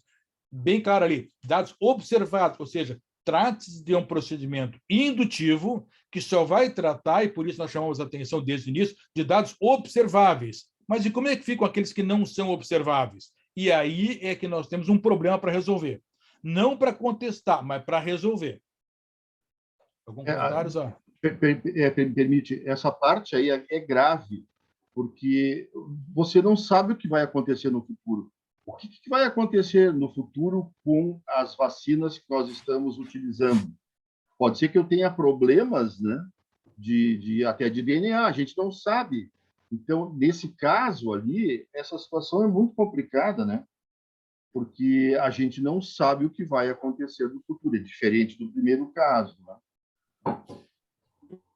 bem claro ali, dados observados, ou seja, trata-se de um procedimento indutivo que só vai tratar, e por isso nós chamamos a atenção desde o início, de dados observáveis. Mas e como é que ficam aqueles que não são observáveis? E aí é que nós temos um problema para resolver. Não para contestar, mas para resolver. Algum comentário, Zé? Permite, essa parte aí é grave, porque você não sabe o que vai acontecer no futuro. O que vai acontecer no futuro com as vacinas que nós estamos utilizando? Pode ser que eu tenha problemas, né, até de DNA, a gente não sabe. Então, nesse caso ali, essa situação é muito complicada, né? Porque a gente não sabe o que vai acontecer no futuro, é diferente do primeiro caso, né?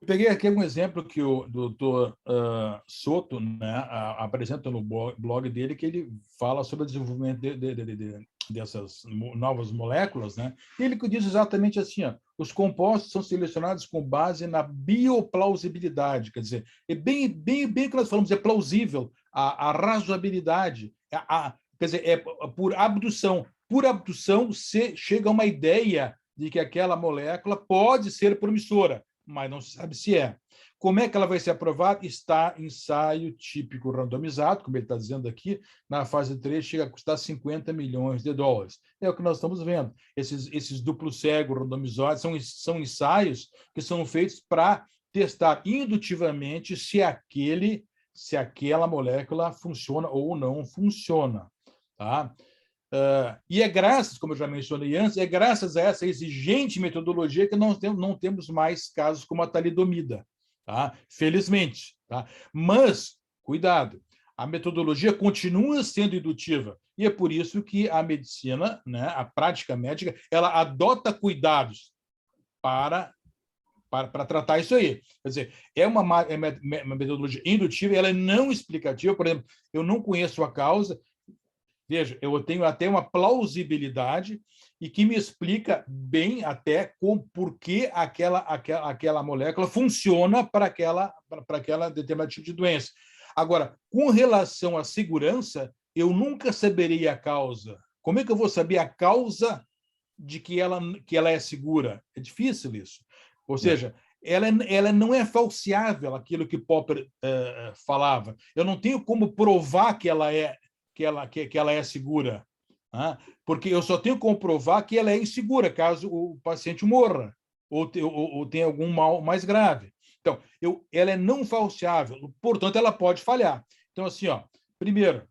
Eu peguei aqui um exemplo que o doutor Soto, né, apresenta no blog dele, que ele fala sobre o desenvolvimento dessas novas moléculas, né? E ele diz exatamente assim, ó, os compostos são selecionados com base na bioplausibilidade, quer dizer, é bem que nós falamos, é plausível, a razoabilidade, quer dizer, é por abdução. Por abdução, se chega a uma ideia de que aquela molécula pode ser promissora, mas não se sabe se é. Como é que ela vai ser aprovada? Está ensaio típico randomizado, como ele está dizendo aqui, na fase 3 chega a custar $50 milhões. É o que nós estamos vendo. Esses duplos cegos randomizados são ensaios que são feitos para testar indutivamente se aquela molécula funciona ou não funciona. Tá? E é graças, como eu já mencionei antes, é graças a essa exigente metodologia que nós não temos mais casos como a talidomida, tá? Felizmente. Tá? Mas, cuidado, a metodologia continua sendo indutiva, e é por isso que a medicina, né, a prática médica, ela adota cuidados para tratar isso aí. Quer dizer, é uma metodologia indutiva, ela é não explicativa. Por exemplo, eu não conheço a causa. Veja, eu tenho até uma plausibilidade e que me explica bem até por que aquela molécula funciona para aquela determinada tipo de doença. Agora, com relação à segurança, eu nunca saberia a causa. Como é que eu vou saber a causa de que ela é segura? É difícil isso. Ou seja, ela não é falseável, aquilo que Popper falava. Eu não tenho como provar que ela é segura, né? Porque eu só tenho que comprovar que ela é insegura, caso o paciente morra ou tenha algum mal mais grave. Então, ela é não falseável, portanto, ela pode falhar. Então, assim, ó, primeiro,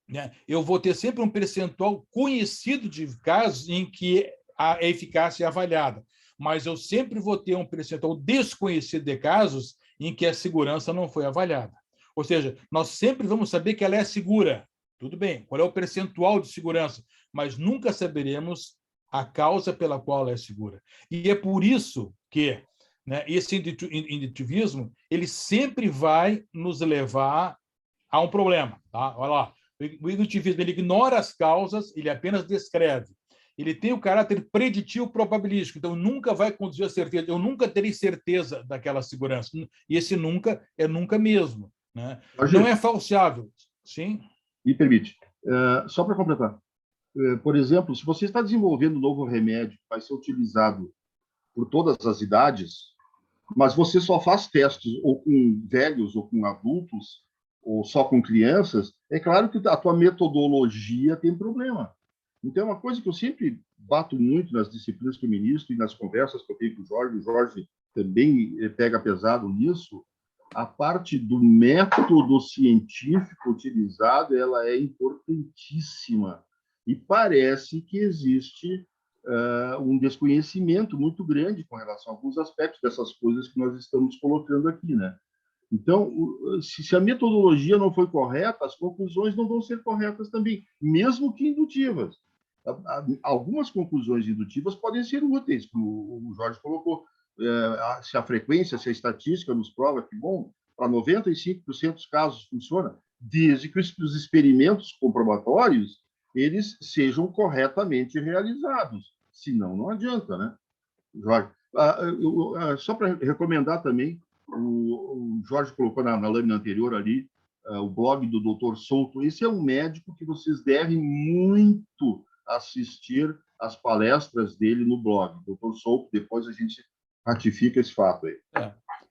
né, eu vou ter sempre um percentual conhecido de casos em que a eficácia é avaliada, mas eu sempre vou ter um percentual desconhecido de casos em que a segurança não foi avaliada. Ou seja, nós sempre vamos saber que ela é segura. Tudo bem, qual é o percentual de segurança? Mas nunca saberemos a causa pela qual ela é segura. E é por isso que, né, esse indutivismo ele sempre vai nos levar a um problema. Tá? Olha lá, o indutivismo ele ignora as causas, ele apenas descreve. Ele tem o caráter preditivo probabilístico, então nunca vai conduzir a certeza. Eu nunca terei certeza daquela segurança. E esse nunca é nunca mesmo. Né? Não é falseável. Sim? Me permite. Só para completar. Por exemplo, se você está desenvolvendo um novo remédio que vai ser utilizado por todas as idades, mas você só faz testes ou com velhos ou com adultos ou só com crianças, é claro que a tua metodologia tem problema. Então, é uma coisa que eu sempre bato muito nas disciplinas que eu ministro e nas conversas que eu tenho com o Jorge também pega pesado nisso, a parte do método científico utilizado, ela é importantíssima. E parece que existe um desconhecimento muito grande com relação a alguns aspectos dessas coisas que nós estamos colocando aqui, né? Então, se a metodologia não foi correta, as conclusões não vão ser corretas também, mesmo que indutivas. Algumas conclusões indutivas podem ser úteis, como o Jorge colocou. Se a frequência, se a estatística nos prova que, bom, para 95% dos casos funciona, desde que os experimentos comprobatórios eles sejam corretamente realizados. Senão, não adianta, né, Jorge? Só para recomendar também, o Jorge colocou na lâmina anterior ali, o blog do Dr. Souto. Esse é um médico que vocês devem muito assistir às palestras dele no blog. Dr. Souto, depois a gente ratifica esse fato aí.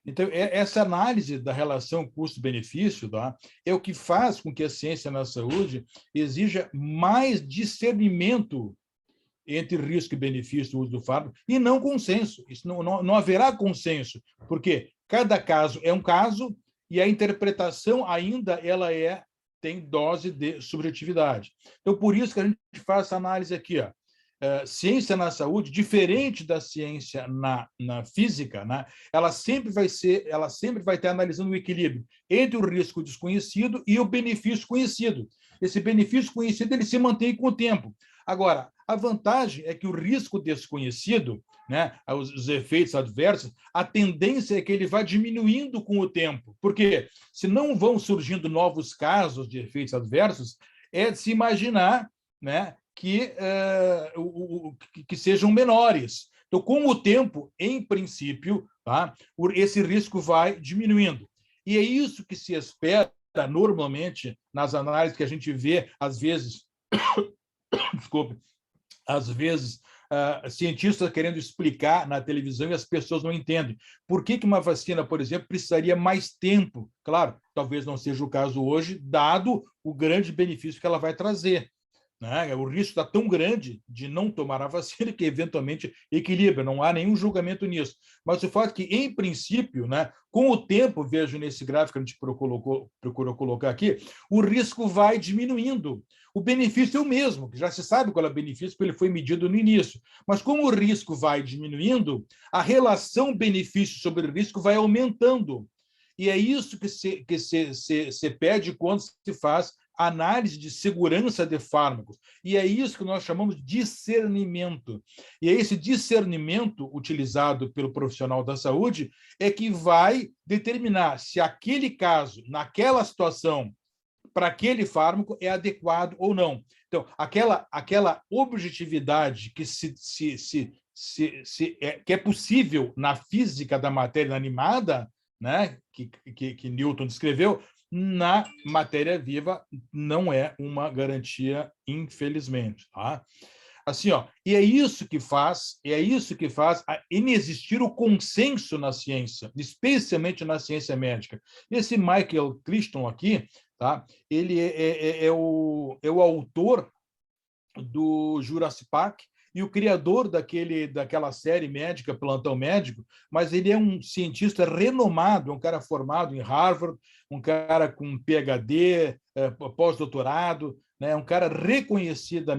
Então, essa análise da relação custo-benefício, tá, é o que faz com que a ciência na saúde exija mais discernimento entre risco e benefício do uso do fármaco, e não consenso. Isso não haverá consenso, porque cada caso é um caso e a interpretação ainda tem dose de subjetividade. Então, por isso que a gente faz essa análise aqui, ó. Ciência na saúde, diferente da ciência na física, né? ela sempre vai estar analisando o equilíbrio entre o risco desconhecido e o benefício conhecido. Esse benefício conhecido ele se mantém com o tempo. Agora, a vantagem é que o risco desconhecido, né, os efeitos adversos, a tendência é que ele vá diminuindo com o tempo. Porque se não vão surgindo novos casos de efeitos adversos, é de se imaginar, né, que sejam menores. Então, com o tempo, em princípio, tá, esse risco vai diminuindo. E é isso que se espera normalmente nas análises que a gente vê, às vezes, desculpe, às vezes, cientistas querendo explicar na televisão e as pessoas não entendem. Por que uma vacina, por exemplo, precisaria mais tempo? Claro, talvez não seja o caso hoje, dado o grande benefício que ela vai trazer. Né? O risco está tão grande de não tomar a vacina que, eventualmente, equilibra, não há nenhum julgamento nisso. Mas o fato é que, em princípio, né, com o tempo, vejo nesse gráfico que a gente procurou colocar aqui, o risco vai diminuindo. O benefício é o mesmo, que já se sabe qual é o benefício, porque ele foi medido no início. Mas como o risco vai diminuindo, a relação benefício sobre risco vai aumentando. E é isso que se pede quando se faz análise de segurança de fármacos. E é isso que nós chamamos de discernimento. E é esse discernimento utilizado pelo profissional da saúde é que vai determinar se aquele caso, naquela situação, para aquele fármaco é adequado ou não. Então, aquela objetividade que que é possível na física da matéria inanimada, né, que Newton descreveu, na matéria viva não é uma garantia, infelizmente. Tá? Assim, ó, e é isso que faz inexistir o consenso na ciência, especialmente na ciência médica. Esse Michael Crichton aqui, tá? Ele é o autor do Jurassic Park e o criador daquela série médica, Plantão Médico, mas ele é um cientista renomado, um cara formado em Harvard, um cara com PhD, pós-doutorado, né? Um cara reconhecido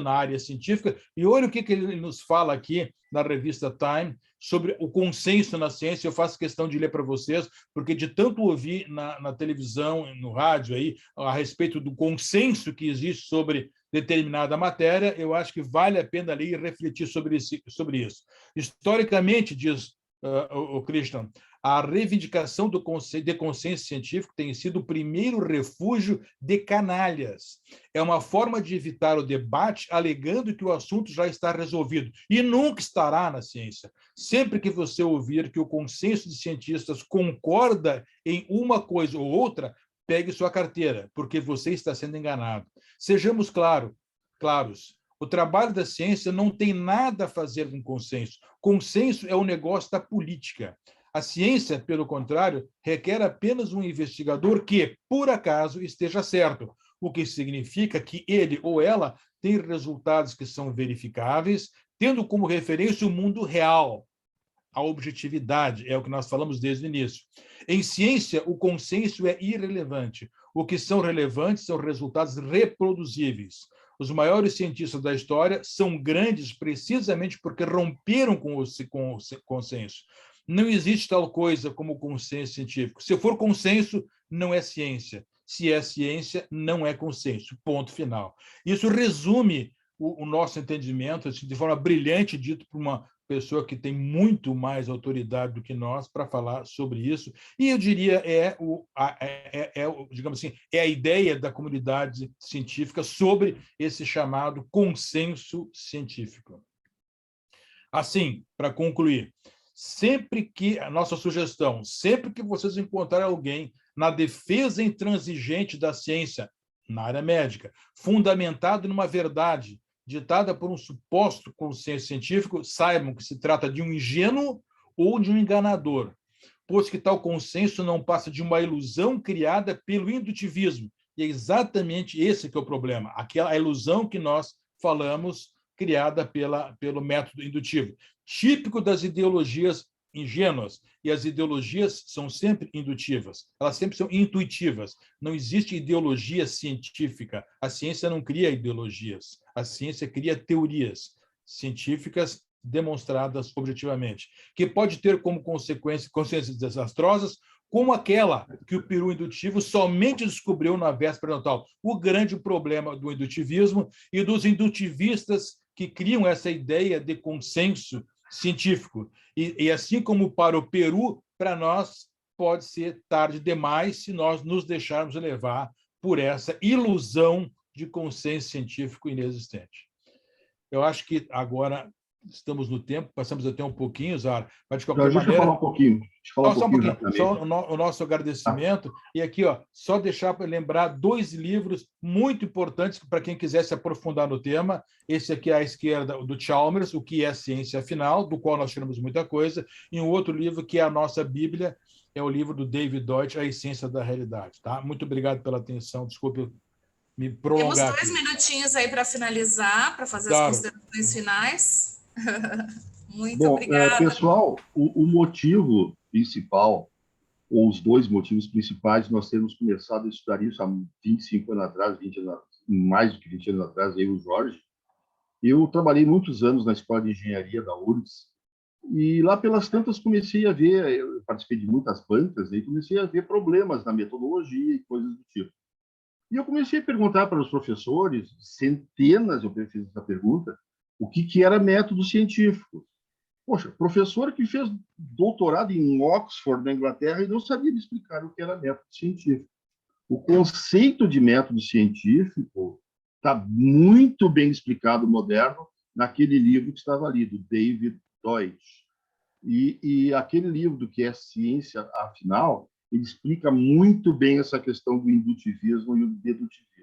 na área científica. E olha o que ele nos fala aqui na revista Time sobre o consenso na ciência. Eu faço questão de ler para vocês, porque de tanto ouvir na televisão, no rádio, aí, a respeito do consenso que existe sobre determinada matéria, eu acho que vale a pena ler e refletir sobre isso. Historicamente, diz o Christian, a reivindicação de consenso científico tem sido o primeiro refúgio de canalhas. É uma forma de evitar o debate alegando que o assunto já está resolvido. E nunca estará na ciência. Sempre que você ouvir que o consenso de cientistas concorda em uma coisa ou outra, pegue sua carteira, porque você está sendo enganado. Sejamos claros. O trabalho da ciência não tem nada a fazer com consenso. Consenso é o negócio da política. A ciência, pelo contrário, requer apenas um investigador que, por acaso, esteja certo, o que significa que ele ou ela tem resultados que são verificáveis, tendo como referência o mundo real. A objetividade é o que nós falamos desde o início. Em ciência, o consenso é irrelevante. O que são relevantes são resultados reproduzíveis. Os maiores cientistas da história são grandes precisamente porque romperam com o consenso. Não existe tal coisa como consenso científico. Se for consenso, não é ciência. Se é ciência, não é consenso. Ponto final. Isso resume o nosso entendimento de forma brilhante, dito por uma pessoa que tem muito mais autoridade do que nós para falar sobre isso. E eu diria digamos assim, é a ideia da comunidade científica sobre esse chamado consenso científico. Assim, para concluir, a nossa sugestão, sempre que vocês encontrarem alguém na defesa intransigente da ciência, na área médica, fundamentado numa verdade ditada por um suposto consenso científico, saibam que se trata de um ingênuo ou de um enganador, pois que tal consenso não passa de uma ilusão criada pelo indutivismo. E é exatamente esse que é o problema, a ilusão que nós falamos, criada pelo método indutivo, típico das ideologias ingênuas. E as ideologias são sempre indutivas, elas sempre são intuitivas. Não existe ideologia científica. A ciência não cria ideologias. A ciência cria teorias científicas demonstradas objetivamente, que pode ter como consequências desastrosas, como aquela que o peru indutivo somente descobriu na véspera do Natal. O grande problema do indutivismo e dos indutivistas que criam essa ideia de consenso científico. E assim como para o Peru, para nós pode ser tarde demais se nós nos deixarmos levar por essa ilusão de consenso científico inexistente. Eu acho que agora estamos no tempo, passamos até um pouquinho, Zara, mas de qualquer maneira... Deixa eu falar um pouquinho. Só um pouquinho, só o nosso agradecimento. E aqui, só deixar para lembrar 2 livros muito importantes para quem quiser se aprofundar no tema. Esse aqui à esquerda, do Chalmers, O que é Ciência Afinal, do qual nós tiramos muita coisa, e um outro livro que é a nossa Bíblia, é o livro do David Deutsch, A Essência da Realidade. Tá? Muito obrigado pela atenção. Desculpe me prolongar. Temos 2 minutinhos aí para finalizar, para fazer as considerações finais. Muito obrigada. Pessoal, o motivo principal, ou os 2 motivos principais, nós temos começado a estudar isso há 25 anos atrás, mais do que 20 anos atrás, eu e o Jorge. Eu trabalhei muitos anos na Escola de Engenharia da URGS, e lá pelas tantas comecei a ver, eu participei de muitas bancas, e comecei a ver problemas na metodologia e coisas do tipo. E eu comecei a perguntar para os professores, centenas, eu fiz essa pergunta, o que era método científico. Poxa, professor que fez doutorado em Oxford, na Inglaterra, e não sabia me explicar o que era método científico. O conceito de método científico está muito bem explicado, moderno, naquele livro que estava ali, do David Deutsch. E aquele livro do que é Ciência Afinal, ele explica muito bem essa questão do indutivismo e o dedutivismo.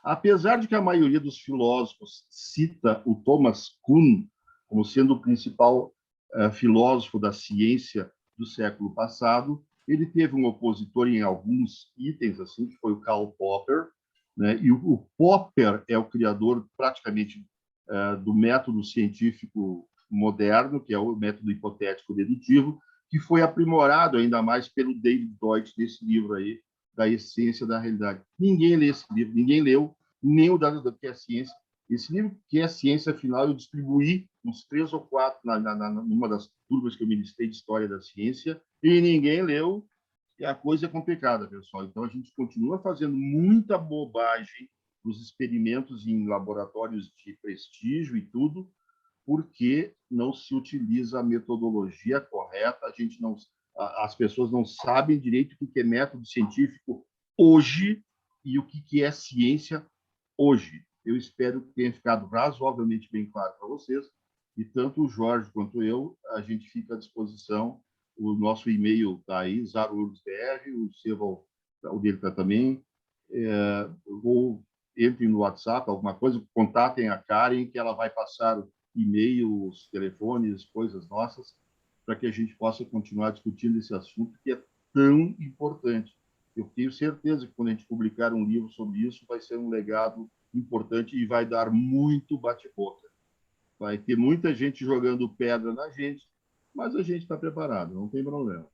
Apesar de que a maioria dos filósofos cita o Thomas Kuhn como sendo o principal filósofo da ciência do século passado, ele teve um opositor em alguns itens, assim, que foi o Karl Popper, né? E o Popper é o criador praticamente do método científico moderno, que é o método hipotético dedutivo, que foi aprimorado ainda mais pelo David Deutsch nesse livro aí, da Essência da Realidade. Ninguém lê esse livro, ninguém leu, nem o dado que é a ciência. Esse livro, que é a Ciência Afinal, eu distribuí uns 3 ou 4 numa das turmas que eu ministrei de História da Ciência, e ninguém leu, e a coisa é complicada, pessoal. Então, a gente continua fazendo muita bobagem os experimentos em laboratórios de prestígio e tudo, porque não se utiliza a metodologia correta, as pessoas não sabem direito o que é método científico hoje e o que é ciência hoje. Eu espero que tenha ficado razoavelmente bem claro para vocês, e tanto o Jorge quanto eu, a gente fica à disposição. O nosso e-mail está aí, ZaroURGS.br, o seu, o dele está também, ou entrem no WhatsApp, alguma coisa, contatem a Karen, que ela vai passar e-mails, telefones, coisas nossas, para que a gente possa continuar discutindo esse assunto que é tão importante. Eu tenho certeza que quando a gente publicar um livro sobre isso, vai ser um legado importante e vai dar muito bate-boca. Vai ter muita gente jogando pedra na gente, mas a gente está preparado, não tem problema.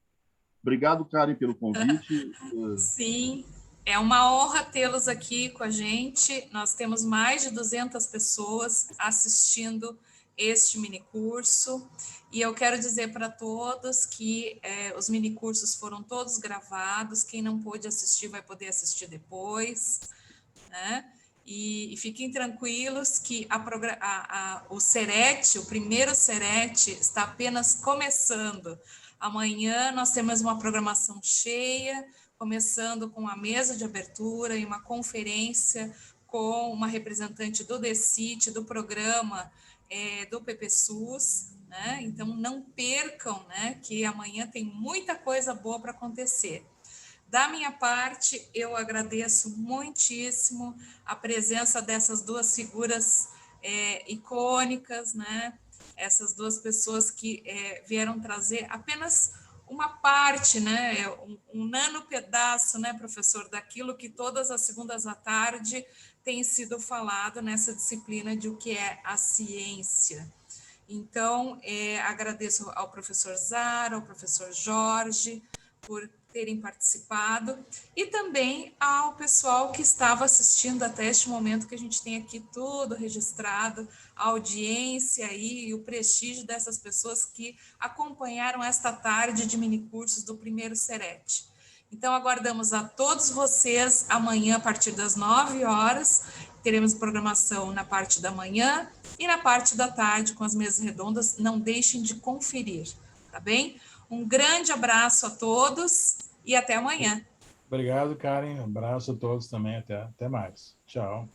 Obrigado, Karen, pelo convite. Sim, é uma honra tê-los aqui com a gente. Nós temos mais de 200 pessoas assistindo este minicurso, e eu quero dizer para todos que os minicursos foram todos gravados, quem não pôde assistir vai poder assistir depois, né? E fiquem tranquilos que o CERET, o primeiro CERET, está apenas começando. Amanhã nós temos uma programação cheia, começando com a mesa de abertura e uma conferência com uma representante do DECIT, do programa do PPSUS, né? Então não percam, né, que amanhã tem muita coisa boa para acontecer. Da minha parte, eu agradeço muitíssimo a presença dessas duas figuras icônicas, né? Essas duas pessoas que vieram trazer apenas uma parte, né? Um nano pedaço, né, professor, daquilo que todas as segundas à tarde tem sido falado nessa disciplina de o que é a ciência. Então, agradeço ao professor Zara, ao professor Jorge, por terem participado, e também ao pessoal que estava assistindo até este momento, que a gente tem aqui tudo registrado, a audiência e o prestígio dessas pessoas que acompanharam esta tarde de minicursos do primeiro CERET. Então, aguardamos a todos vocês amanhã, a partir das 9 horas, teremos programação na parte da manhã e na parte da tarde, com as mesas redondas. Não deixem de conferir, tá bem? Um grande abraço a todos e até amanhã. Obrigado, Karen. Um abraço a todos também. Até mais. Tchau.